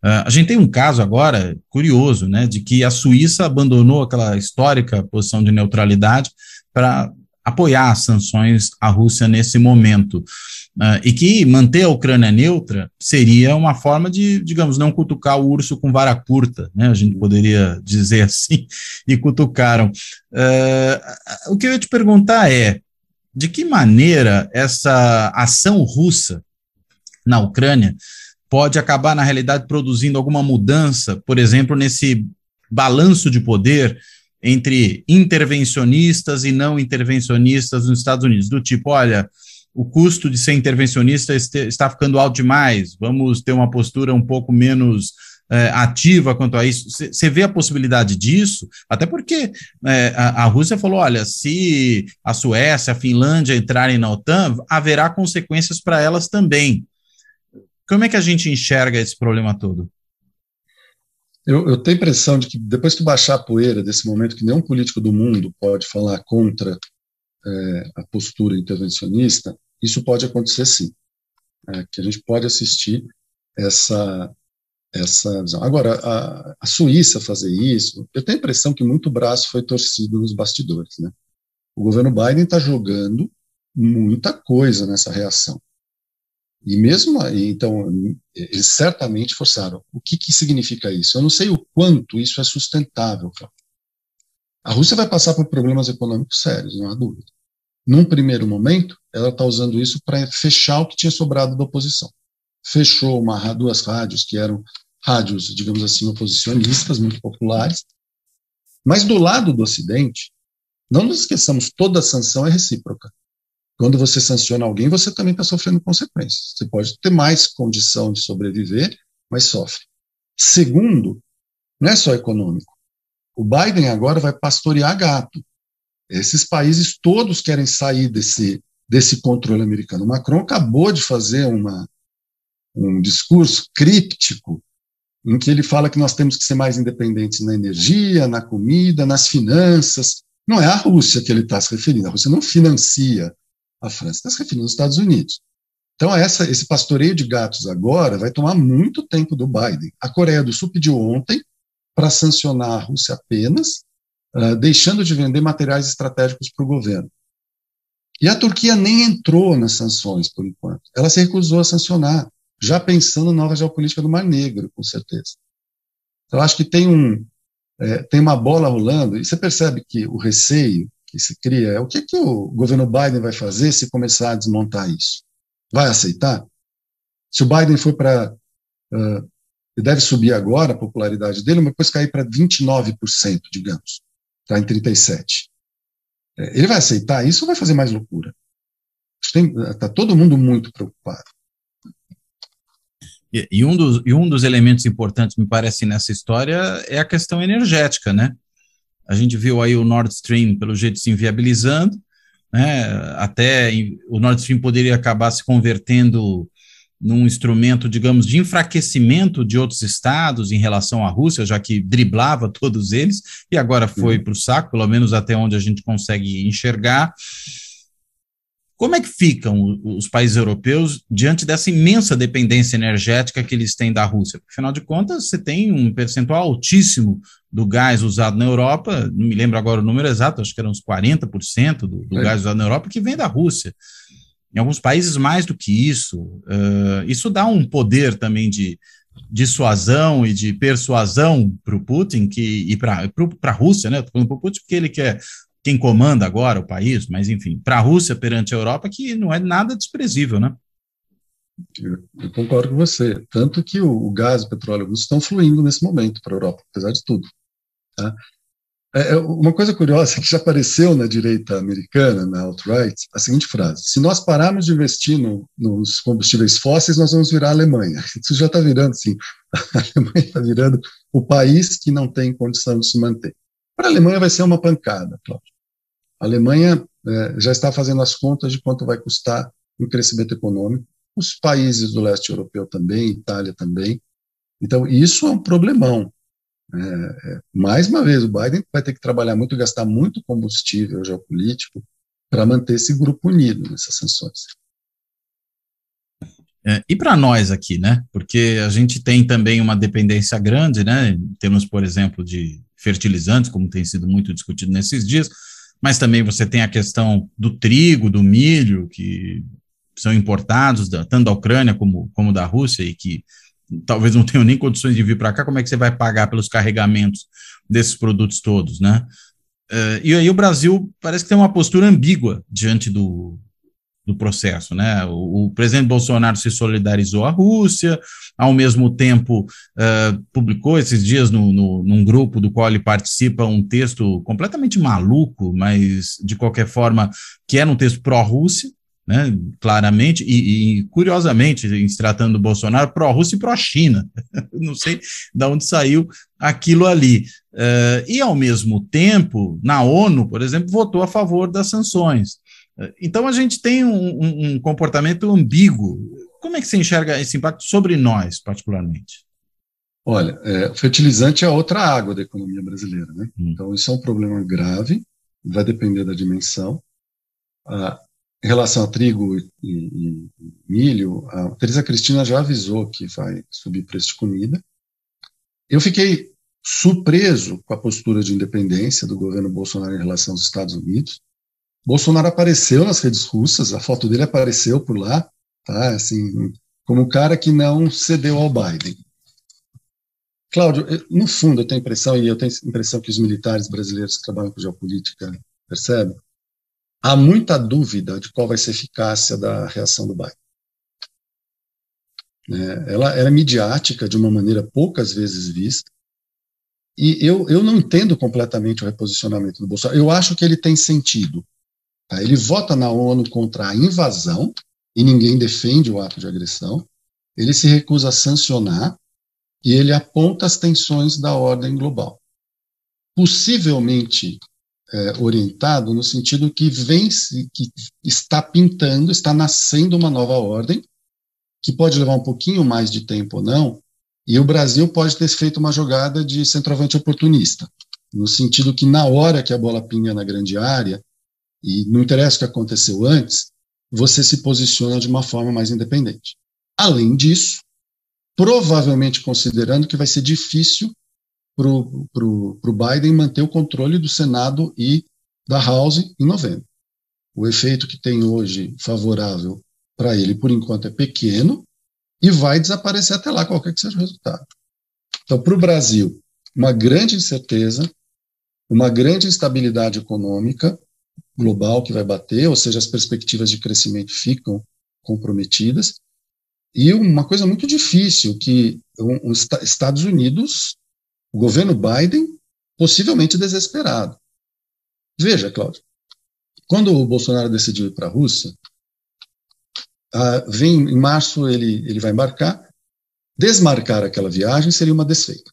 A gente tem um caso agora curioso, né, de que a Suíça abandonou aquela histórica posição de neutralidade para apoiar as sanções à Rússia nesse momento. E que manter a Ucrânia neutra seria uma forma de, digamos, não cutucar o urso com vara curta, né? A gente poderia dizer assim, e cutucaram. O que eu ia te perguntar é, de que maneira essa ação russa na Ucrânia pode acabar, na realidade, produzindo alguma mudança, por exemplo, nesse balanço de poder entre intervencionistas e não intervencionistas nos Estados Unidos, do tipo, olha, o custo de ser intervencionista está ficando alto demais, vamos ter uma postura um pouco menos ativa quanto a isso. Você vê a possibilidade disso? Até porque a Rússia falou, olha, se a Suécia, a Finlândia entrarem na OTAN, haverá consequências para elas também. Como é que a gente enxerga esse problema todo? Eu tenho a impressão de que depois que baixar a poeira desse momento, que nenhum político do mundo pode falar contra a postura intervencionista, isso pode acontecer sim, que a gente pode assistir essa visão. Agora, a Suíça fazer isso, eu tenho a impressão que muito braço foi torcido nos bastidores, né? O governo Biden está jogando muita coisa nessa reação. E mesmo, então, eles certamente forçaram. O que significa isso? Eu não sei o quanto isso é sustentável. A Rússia vai passar por problemas econômicos sérios, não há dúvida. Num primeiro momento, ela está usando isso para fechar o que tinha sobrado da oposição. Fechou duas rádios que eram rádios, digamos assim, oposicionistas, muito populares. Mas do lado do Ocidente, não nos esqueçamos, toda sanção é recíproca. Quando você sanciona alguém, você também está sofrendo consequências. Você pode ter mais condição de sobreviver, mas sofre. Segundo, não é só econômico. O Biden agora vai pastorear gato. Esses países todos querem sair desse controle americano. O Macron acabou de fazer um discurso críptico em que ele fala que nós temos que ser mais independentes na energia, na comida, nas finanças. Não é a Rússia que ele está se referindo. A Rússia não financia a França, está se referindo aos Estados Unidos. Então, esse pastoreio de gatos agora vai tomar muito tempo do Biden. A Coreia do Sul pediu ontem para sancionar a Rússia apenas, deixando de vender materiais estratégicos para o governo. E a Turquia nem entrou nas sanções, por enquanto. Ela se recusou a sancionar, já pensando na nova geopolítica do Mar Negro, com certeza. Então, eu acho que tem uma bola rolando, e você percebe que o receio que se cria é o que o governo Biden vai fazer se começar a desmontar isso? Vai aceitar? Se o Biden for para... ele deve subir agora a popularidade dele, mas depois cair para 29%, digamos. Está em 37%. Ele vai aceitar isso ou vai fazer mais loucura? Está todo mundo muito preocupado. E um dos elementos importantes, me parece, nessa história é a questão energética, né? A gente viu aí o Nord Stream, pelo jeito, se inviabilizando, né? Até o Nord Stream poderia acabar se convertendo num instrumento, digamos, de enfraquecimento de outros estados em relação à Rússia, já que driblava todos eles, e agora foi para o saco, pelo menos até onde a gente consegue enxergar. Como é que ficam os países europeus diante dessa imensa dependência energética que eles têm da Rússia? Porque, afinal de contas, você tem um percentual altíssimo do gás usado na Europa, não me lembro agora o número exato, acho que eram uns 40% do gás usado na Europa que vem da Rússia. Em alguns países mais do que isso. Isso dá um poder também de dissuasão e de persuasão para o Putin e para a Rússia, né? Estou falando para o Putin porque ele quer quem comanda agora o país, mas enfim, para a Rússia perante a Europa, que não é nada desprezível, né? Eu concordo com você. Tanto que o gás e o petróleo russo estão fluindo nesse momento para a Europa, apesar de tudo. Tá? Uma coisa curiosa que já apareceu na direita americana, na alt-right, a seguinte frase: se nós pararmos de investir nos combustíveis fósseis, nós vamos virar a Alemanha. Isso já está virando, sim. A Alemanha está virando o país que não tem condição de se manter. Para a Alemanha vai ser uma pancada, Cláudio. A Alemanha já está fazendo as contas de quanto vai custar o crescimento econômico. Os países do leste europeu também, Itália também. Então, isso é um problemão. Mais uma vez, o Biden vai ter que trabalhar muito, gastar muito combustível geopolítico para manter esse grupo unido nessas sanções. E para nós aqui, né? Porque a gente tem também uma dependência grande, né? Temos, por exemplo, de fertilizantes, como tem sido muito discutido nesses dias, mas também você tem a questão do trigo, do milho, que são importados tanto da Ucrânia como da Rússia e que talvez não tenham nem condições de vir para cá. Como é que você vai pagar pelos carregamentos desses produtos todos, né? E aí o Brasil parece que tem uma postura ambígua diante do processo, né? O presidente Bolsonaro se solidarizou à Rússia, ao mesmo tempo publicou esses dias num grupo do qual ele participa um texto completamente maluco, mas de qualquer forma que era um texto pró-Rússia, né? Claramente, e curiosamente, em se tratando do Bolsonaro, pró-Rússia e pró-China. Não sei de onde saiu aquilo ali. E ao mesmo tempo, na ONU, por exemplo, votou a favor das sanções. Então, a gente tem um comportamento ambíguo. Como é que você enxerga esse impacto sobre nós, particularmente? Olha, fertilizante é outra água da economia brasileira, né? Então, isso é um problema grave, vai depender da dimensão. Em relação a trigo e milho, a Tereza Cristina já avisou que vai subir preço de comida. Eu fiquei surpreso com a postura de independência do governo Bolsonaro em relação aos Estados Unidos. Bolsonaro apareceu nas redes russas, a foto dele apareceu por lá, tá? Assim, como um cara que não cedeu ao Biden. Cláudio, no fundo eu tenho a impressão, e eu tenho a impressão que os militares brasileiros que trabalham com geopolítica percebem, há muita dúvida de qual vai ser a eficácia da reação do Biden. Ela é midiática de uma maneira poucas vezes vista, e eu não entendo completamente o reposicionamento do Bolsonaro. Eu acho que ele tem sentido. Ele vota na ONU contra a invasão, e ninguém defende o ato de agressão. Ele se recusa a sancionar, e ele aponta as tensões da ordem global. Possivelmente orientado no sentido que que está pintando, está nascendo uma nova ordem, que pode levar um pouquinho mais de tempo ou não, e o Brasil pode ter feito uma jogada de centroavante oportunista, no sentido que na hora que a bola pinga na grande área, e não interessa o que aconteceu antes, você se posiciona de uma forma mais independente. Além disso, provavelmente considerando que vai ser difícil para o Biden manter o controle do Senado e da House em novembro. O efeito que tem hoje favorável para ele, por enquanto, é pequeno e vai desaparecer até lá, qualquer que seja o resultado. Então, para o Brasil, uma grande incerteza, uma grande instabilidade econômica global que vai bater, ou seja, as perspectivas de crescimento ficam comprometidas, e uma coisa muito difícil, que os Estados Unidos, o governo Biden, possivelmente desesperado. Veja, Cláudio, quando o Bolsonaro decidiu ir para a Rússia, em março ele vai embarcar, desmarcar aquela viagem seria uma desfeita.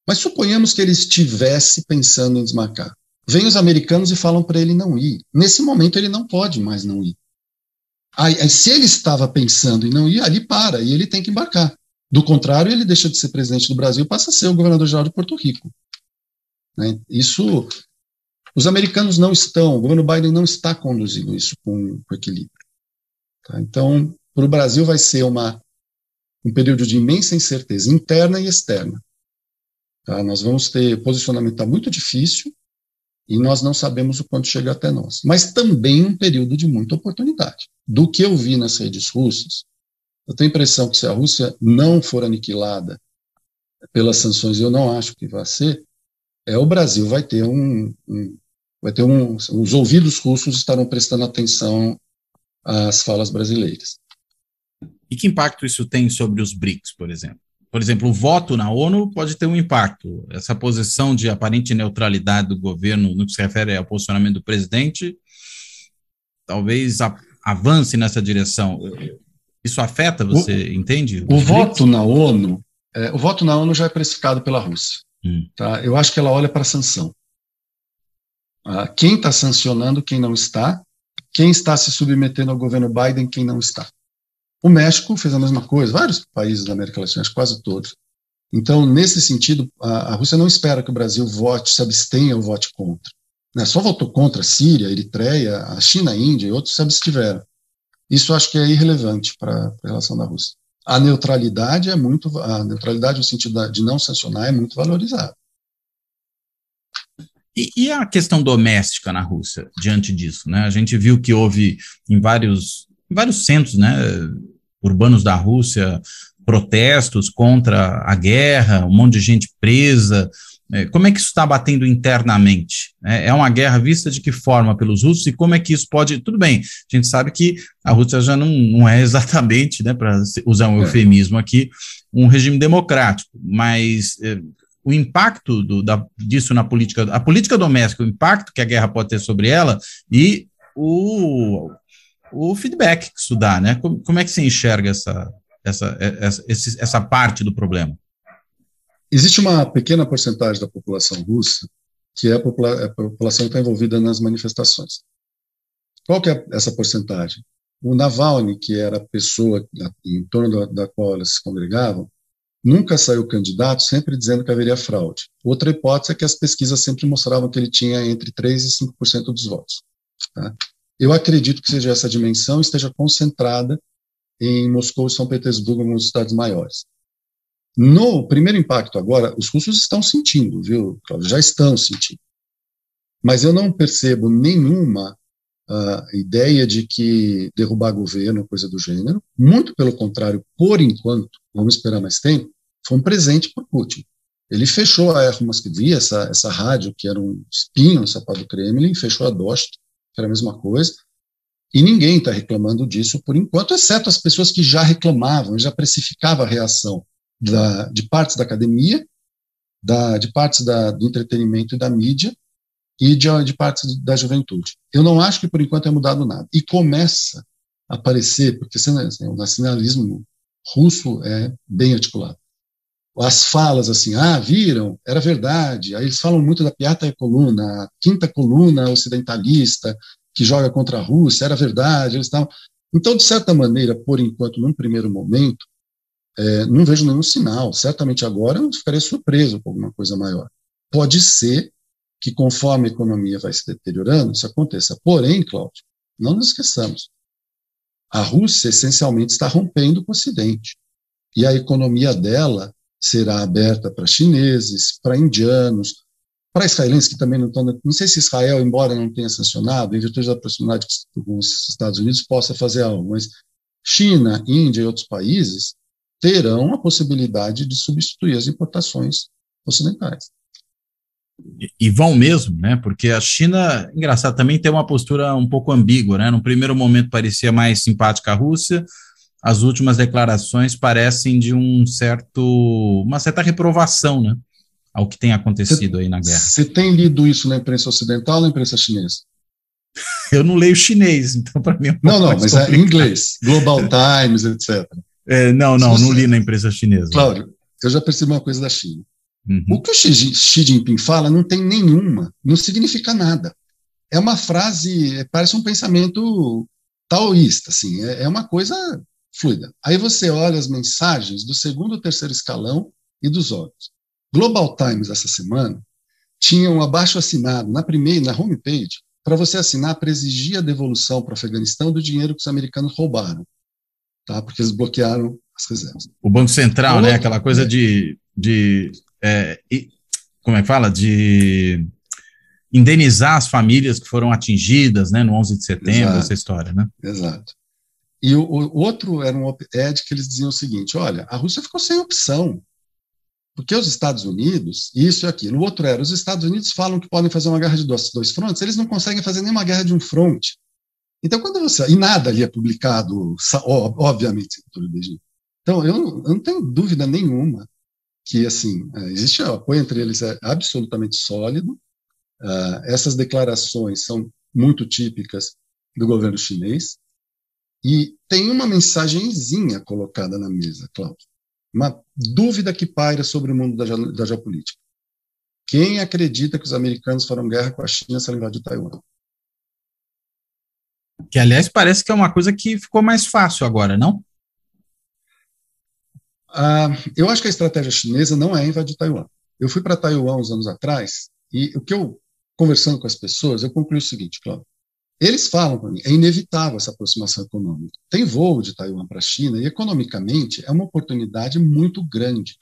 Mas suponhamos que ele estivesse pensando em desmarcar. Vêm os americanos e falam para ele não ir. Nesse momento ele não pode mais não ir. Se ele estava pensando em não ir, ali para, e ele tem que embarcar. Do contrário, ele deixa de ser presidente do Brasil e passa a ser o governador-geral de Porto Rico. Isso Os americanos não estão, o governo Biden não está conduzindo isso com equilíbrio. Tá? Então, para o Brasil vai ser um período de imensa incerteza interna e externa. Tá? Nós vamos ter, o posicionamento está muito difícil e nós não sabemos o quanto chega até nós. Mas também um período de muita oportunidade. Do que eu vi nas redes russas, eu tenho a impressão que se a Rússia não for aniquilada pelas sanções, eu não acho que vai ser, o Brasil vai ter os ouvidos russos estarão prestando atenção às falas brasileiras. E que impacto isso tem sobre os BRICS, por exemplo? Por exemplo, o voto na ONU pode ter um impacto. Essa posição de aparente neutralidade do governo no que se refere ao posicionamento do presidente, talvez avance nessa direção. Isso afeta, você entende? O voto na ONU já é precificado pela Rússia. Tá? Eu acho que ela olha para a sanção. Quem está sancionando, quem não está, quem está se submetendo ao governo Biden, quem não está. O México fez a mesma coisa, vários países da América Latina, quase todos. Então, nesse sentido, a Rússia não espera que o Brasil vote, se abstenha ou vote contra. Né? Só votou contra a Síria, a Eritreia, a China, a Índia e outros se abstiveram. Isso acho que é irrelevante para a relação da Rússia. A neutralidade no sentido de não sancionar é muito valorizada. E a questão doméstica na Rússia, diante disso? Né? A gente viu que houve em vários centros, né, urbanos da Rússia, protestos contra a guerra, um monte de gente presa. Como é que isso está batendo internamente? É uma guerra vista de que forma pelos russos e como é que isso pode... Tudo bem, a gente sabe que a Rússia já não é exatamente, né, para usar um eufemismo aqui, um regime democrático, mas o impacto disso na política, a política doméstica, o impacto que a guerra pode ter sobre ela e o feedback que isso dá, né? Como é que você enxerga essa parte do problema? Existe uma pequena porcentagem da população russa que é a população que está envolvida nas manifestações. Qual que é essa porcentagem? O Navalny, que era a pessoa em torno da qual elas se congregavam, nunca saiu candidato, sempre dizendo que haveria fraude. Outra hipótese é que as pesquisas sempre mostravam que ele tinha entre 3% e 5% dos votos. Tá? Eu acredito que seja essa dimensão esteja concentrada em Moscou e São Petersburgo, nas cidades maiores. No primeiro impacto agora, os russos estão sentindo, viu, Cláudio? Já estão sentindo. Mas eu não percebo nenhuma ideia de que derrubar governo, coisa do gênero. Muito pelo contrário, por enquanto, vamos esperar mais tempo, foi um presente para Putin. Ele fechou a Erro Moskvi, essa rádio que era um espinho no sapato do Kremlin, fechou a Dost, que era a mesma coisa, e ninguém está reclamando disso por enquanto, exceto as pessoas que já reclamavam, já precificavam a reação de partes da academia, de partes do entretenimento e da mídia, e de partes da juventude. Eu não acho que por enquanto tenha mudado nada. E começa a aparecer, porque o nacionalismo russo é bem articulado. As falas assim, viram, era verdade. Aí eles falam muito da piata coluna, a quinta coluna ocidentalista que joga contra a Rússia, era verdade. Eles estavam... Então, de certa maneira, por enquanto, num primeiro momento, não vejo nenhum sinal. Certamente agora eu ficarei surpreso com alguma coisa maior. Pode ser que conforme a economia vai se deteriorando, isso aconteça. Porém, Cláudio, não nos esqueçamos, a Rússia essencialmente está rompendo com o Ocidente. E a economia dela será aberta para chineses, para indianos, para israelenses que também não estão... Não sei se Israel, embora não tenha sancionado, em virtude da proximidade com os Estados Unidos, possa fazer algo, mas China, Índia e outros países terão a possibilidade de substituir as importações ocidentais. E vão mesmo, né? Porque a China, engraçado, também tem uma postura um pouco ambígua, né? No primeiro momento parecia mais simpática à Rússia, as últimas declarações parecem de uma certa reprovação, né? Ao que tem acontecido aí na guerra. Você tem lido isso na imprensa ocidental ou na imprensa chinesa? Eu não leio chinês, então para mim é um pouco mais mas complicado. É em inglês, Global Times, etc. Não li na imprensa chinesa. Cláudio, eu já percebi uma coisa da China. O que o Xi Jinping fala não tem nenhuma, não significa nada. É uma frase, parece um pensamento taoísta, assim, é uma coisa fluida. Aí você olha as mensagens do segundo ou terceiro escalão e dos órgãos. Global Times, essa semana, tinha um abaixo-assinado na homepage, para você assinar para exigir a devolução para o Afeganistão do dinheiro que os americanos roubaram, tá? Porque eles bloquearam as reservas. O Banco Central, né? Aquela coisa como é que fala? De indenizar as famílias que foram atingidas, né, no 11 de setembro, exato, essa história, né? Exato. E o outro era um op-ed que eles diziam o seguinte, olha, a Rússia ficou sem opção, porque os Estados Unidos, isso e aquilo. O outro era, os Estados Unidos falam que podem fazer uma guerra de dois frontes, eles não conseguem fazer nenhuma guerra de um fronte. Então, quando você... E nada ali é publicado, obviamente, então, eu não tenho dúvida nenhuma que, assim, existe um apoio entre eles absolutamente sólido. Essas declarações são muito típicas do governo chinês. E tem uma mensagenzinha colocada na mesa, Cláudio. Uma dúvida que paira sobre o mundo da geopolítica. Quem acredita que os americanos farão guerra com a China se ela invadir Taiwan? Que, aliás, parece que é uma coisa que ficou mais fácil agora, não? Eu acho que a estratégia chinesa não é invadir Taiwan. Eu fui para Taiwan uns anos atrás e o que eu, conversando com as pessoas, eu concluí o seguinte, Cláudio. Eles falam para mim, é inevitável essa aproximação econômica. Tem voo de Taiwan para a China e, economicamente, é uma oportunidade muito grande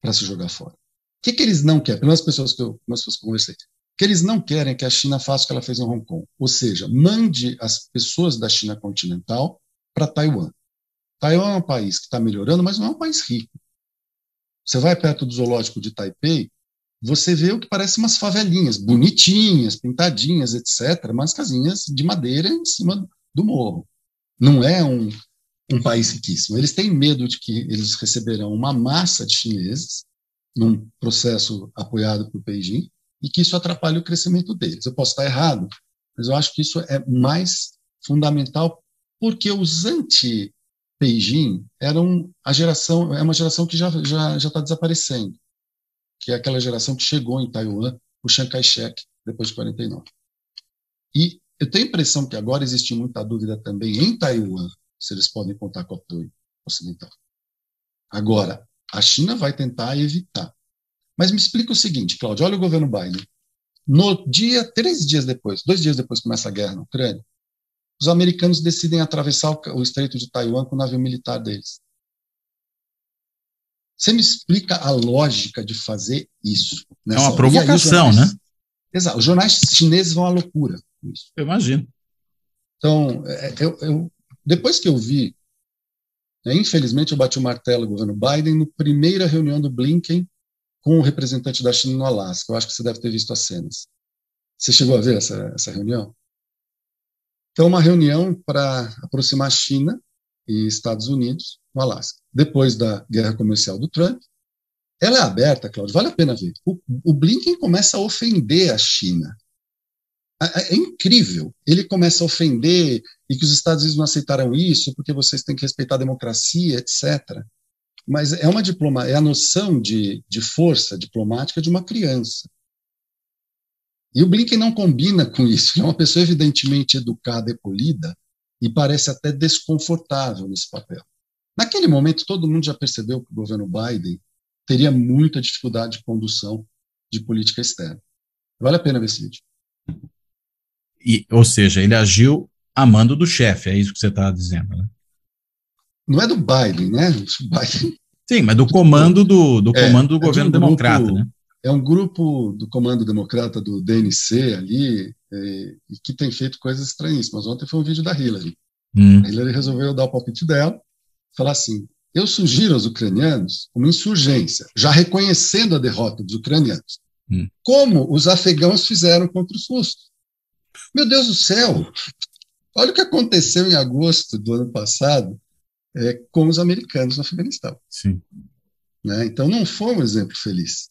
para se jogar fora. O que eles não querem? Pelas pessoas que eu conversei. O que eles não querem é que a China faça o que ela fez em Hong Kong. Ou seja, mande as pessoas da China continental para Taiwan. Taiwan é um país que está melhorando, mas não é um país rico. Você vai perto do zoológico de Taipei, você vê o que parece umas favelinhas, bonitinhas, pintadinhas, etc., umas casinhas de madeira em cima do morro. Não é um país riquíssimo. Eles têm medo de que eles receberão uma massa de chineses num processo apoiado por Beijing e que isso atrapalhe o crescimento deles. Eu posso estar errado, mas eu acho que isso é mais fundamental porque os anti-Beijing é uma geração que já está desaparecendo, que é aquela geração que chegou em Taiwan, o Chiang Kai-shek, depois de 49. E eu tenho a impressão que agora existe muita dúvida também em Taiwan, se eles podem contar com o apoio ocidental. Agora, a China vai tentar evitar. Mas me explica o seguinte, Cláudio, olha o governo Biden. No dia, 2 dias depois que começa a guerra na Ucrânia, os americanos decidem atravessar o Estreito de Taiwan com o navio militar deles. Você me explica a lógica de fazer isso? É uma provocação, né? Exato. Os jornais chineses vão à loucura com isso. Eu imagino. Então, depois que eu vi, infelizmente eu bati o martelo do governo Biden na primeira reunião do Blinken com o representante da China no Alasca. Eu acho que você deve ter visto as cenas. Você chegou a ver essa reunião? Então, uma reunião para aproximar a China e Estados Unidos no Alasca. Depois da guerra comercial do Trump, ela é aberta, Cláudio, vale a pena ver. O Blinken começa a ofender a China. É incrível. Ele começa a ofender e que os Estados Unidos não aceitaram isso porque vocês têm que respeitar a democracia, etc. Mas é a noção de força diplomática de uma criança. E o Blinken não combina com isso. Ele é uma pessoa evidentemente educada e polida e parece até desconfortável nesse papel. Naquele momento, todo mundo já percebeu que o governo Biden teria muita dificuldade de condução de política externa. Vale a pena ver esse vídeo. Ou seja, ele agiu a mando do chefe, é isso que você está dizendo, né? Não é do Biden, né? Biden... Sim, mas do comando do governo democrata, né? É um grupo do comando democrata do DNC ali, e que tem feito coisas estranhíssimas. Ontem foi um vídeo da Hillary. A Hillary resolveu dar o palpite dela, falar assim, eu sugiro aos ucranianos uma insurgência, já reconhecendo a derrota dos ucranianos, como os afegãos fizeram contra os russos. Meu Deus do céu! Olha o que aconteceu em agosto do ano passado com os americanos no Afeganistão. Sim. Né? Então não foi um exemplo feliz.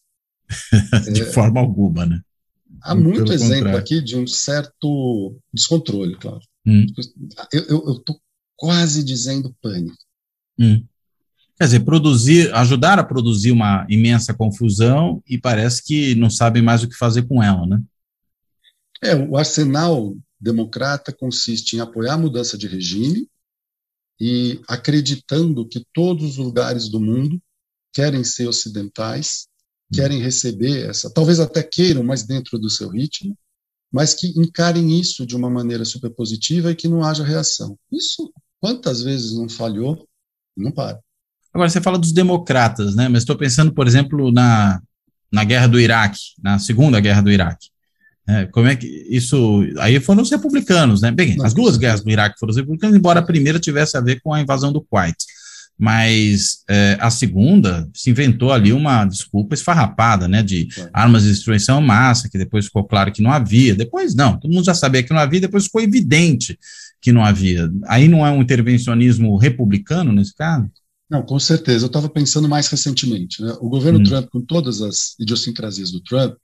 De forma alguma, né? Há muito exemplo aqui de um certo descontrole, claro. Eu estou quase dizendo pânico. Quer dizer, ajudar a produzir uma imensa confusão e parece que não sabem mais o que fazer com ela, né? O arsenal democrata consiste em apoiar a mudança de regime e acreditando que todos os lugares do mundo querem ser ocidentais querem receber talvez até queiram, mas dentro do seu ritmo, mas que encarem isso de uma maneira super positiva e que não haja reação. Isso, quantas vezes não falhou, não para. Agora, você fala dos democratas, né? Mas estou pensando, por exemplo, na guerra do Iraque, na segunda guerra do Iraque. Como é que isso... Aí foram os republicanos, né? Bem, as duas guerras do Iraque foram os republicanos, embora a primeira tivesse a ver com a invasão do Kuwait. Mas a segunda se inventou ali uma desculpa esfarrapada, né, de armas de destruição em massa, que depois ficou claro que não havia, depois não, todo mundo já sabia que não havia, depois ficou evidente que não havia. Aí não é um intervencionismo republicano nesse caso? Não, com certeza, eu estava pensando mais recentemente, né? O governo Trump, com todas as idiosincrasias do Trump,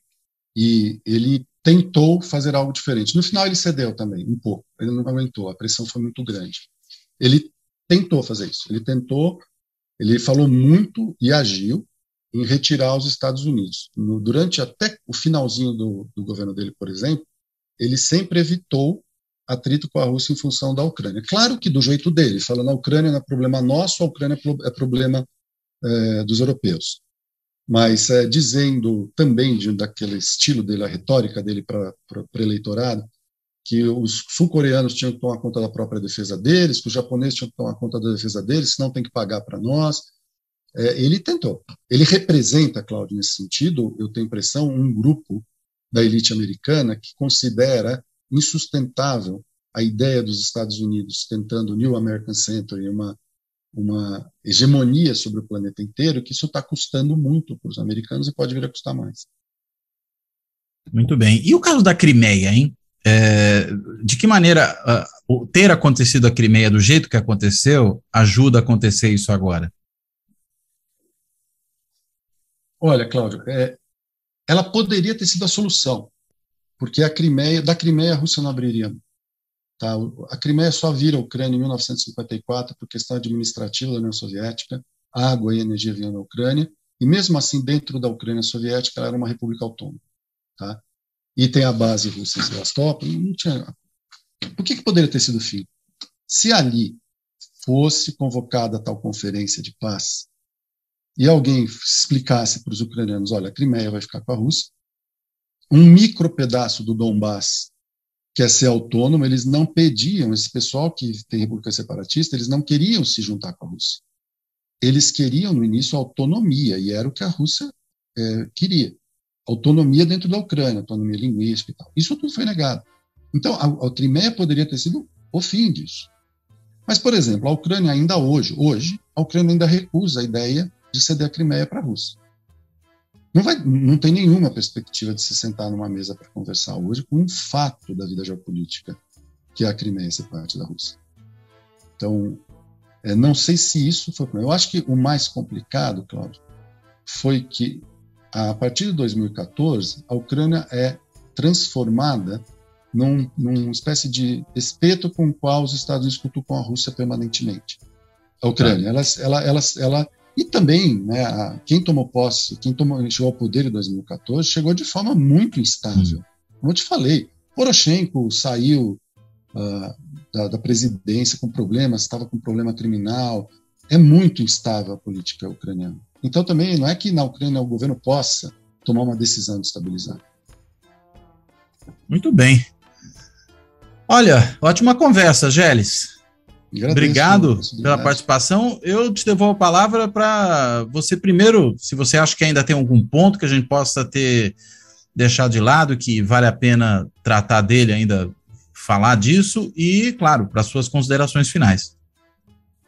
e ele tentou fazer algo diferente. No final ele cedeu também, um pouco, ele não aguentou, a pressão foi muito grande. Ele tentou fazer isso, ele falou muito e agiu em retirar os Estados Unidos. Durante até o finalzinho do governo dele, por exemplo, ele sempre evitou atrito com a Rússia em função da Ucrânia. Claro que do jeito dele, falando a Ucrânia não é problema nosso, a Ucrânia é problema dos europeus. Mas dizendo também daquele estilo dele, a retórica dele para o eleitorado, que os sul-coreanos tinham que tomar conta da própria defesa deles, que os japoneses tinham que tomar conta da defesa deles, senão tem que pagar para nós. Ele tentou. Ele representa, Cláudio, nesse sentido, eu tenho impressão, um grupo da elite americana que considera insustentável a ideia dos Estados Unidos tentando New American Century, uma hegemonia sobre o planeta inteiro, que isso está custando muito para os americanos e pode vir a custar mais. Muito bem. E o caso da Crimeia, hein? De que maneira ter acontecido a Crimeia do jeito que aconteceu ajuda a acontecer isso agora? Olha, Cláudio, ela poderia ter sido a solução, porque da Crimeia a Rússia não abriria. Tá? A Crimeia só vira a Ucrânia em 1954 por questão administrativa da União Soviética, água e energia vinham da Ucrânia, e mesmo assim, dentro da Ucrânia soviética, ela era uma república autônoma. Tá? E tem a base russa em Sevastopol, não tinha... Por que poderia ter sido o fim? Se ali fosse convocada a tal conferência de paz e alguém explicasse para os ucranianos, olha, a Crimeia vai ficar com a Rússia, um micro pedaço do Donbass quer ser autônomo, eles não pediam, esse pessoal que tem república separatista, eles não queriam se juntar com a Rússia. Eles queriam, no início, autonomia, e era o que a Rússia queria. Autonomia dentro da Ucrânia, autonomia linguística e tal. Isso tudo foi negado. Então, a Crimeia poderia ter sido o fim disso. Mas, por exemplo, a Ucrânia ainda hoje, a Ucrânia ainda recusa a ideia de ceder a Crimeia para a Rússia. Não tem nenhuma perspectiva de se sentar numa mesa para conversar hoje com um fato da vida geopolítica, que é a Crimeia ser parte da Rússia. Então, não sei se isso foi... Eu acho que o mais complicado, Cláudio, foi que, a partir de 2014, a Ucrânia é transformada numa espécie de espeto com o qual os Estados Unidos cutucam a Rússia permanentemente. A Ucrânia, ela e também, né, quem tomou posse, chegou ao poder em 2014, chegou de forma muito instável. Como eu te falei, Poroshenko saiu da presidência com problemas, estava com problema criminal. É muito instável a política ucraniana. Então também não é que na Ucrânia o governo possa tomar uma decisão de estabilizar. Muito bem. Olha, ótima conversa, Geles. Obrigado pela participação. Eu te devolvo a palavra para você primeiro, se você acha que ainda tem algum ponto que a gente possa ter deixado de lado, que vale a pena tratar dele ainda, falar disso, e, claro, para suas considerações finais.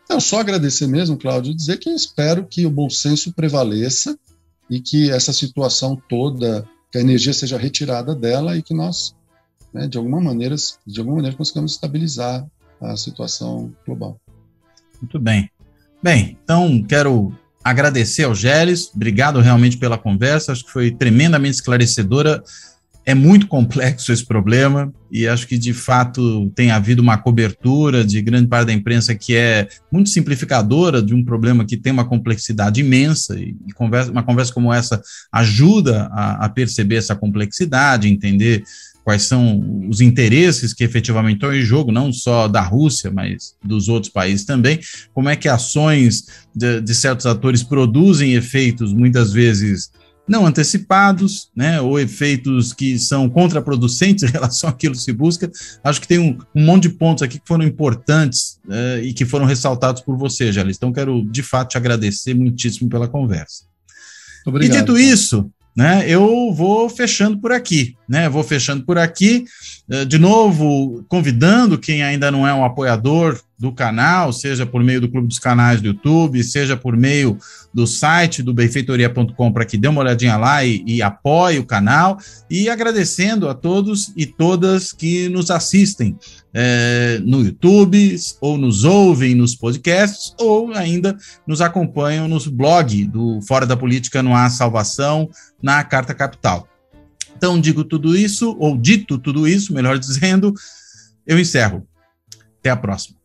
Então, só agradecer mesmo, Cláudio, e dizer que eu espero que o bom senso prevaleça e que essa situação toda, que a energia seja retirada dela e que nós, né, de alguma maneira consigamos estabilizar a situação global. Muito bem. Bem, então quero agradecer ao Geles, obrigado realmente pela conversa, acho que foi tremendamente esclarecedora. É muito complexo esse problema e acho que, de fato, tem havido uma cobertura de grande parte da imprensa que é muito simplificadora de um problema que tem uma complexidade imensa e uma conversa como essa ajuda a perceber essa complexidade, entender quais são os interesses que efetivamente estão em jogo, não só da Rússia, mas dos outros países também, como é que ações de certos atores produzem efeitos, muitas vezes, não antecipados, né, ou efeitos que são contraproducentes em relação àquilo que se busca. Acho que tem um monte de pontos aqui que foram importantes e que foram ressaltados por você, Geles. Então, quero, de fato, te agradecer muitíssimo pela conversa. Obrigado. E dito isso, né, eu vou fechando por aqui, de novo, convidando quem ainda não é um apoiador do canal, seja por meio do Clube dos Canais do YouTube, seja por meio do site do benfeitoria.com, para que dê uma olhadinha lá e apoie o canal, e agradecendo a todos e todas que nos assistem no YouTube, ou nos ouvem nos podcasts, ou ainda nos acompanham no blog do Fora da Política Não Há Salvação, na Carta Capital. Então, dito tudo isso, melhor dizendo, eu encerro. Até a próxima.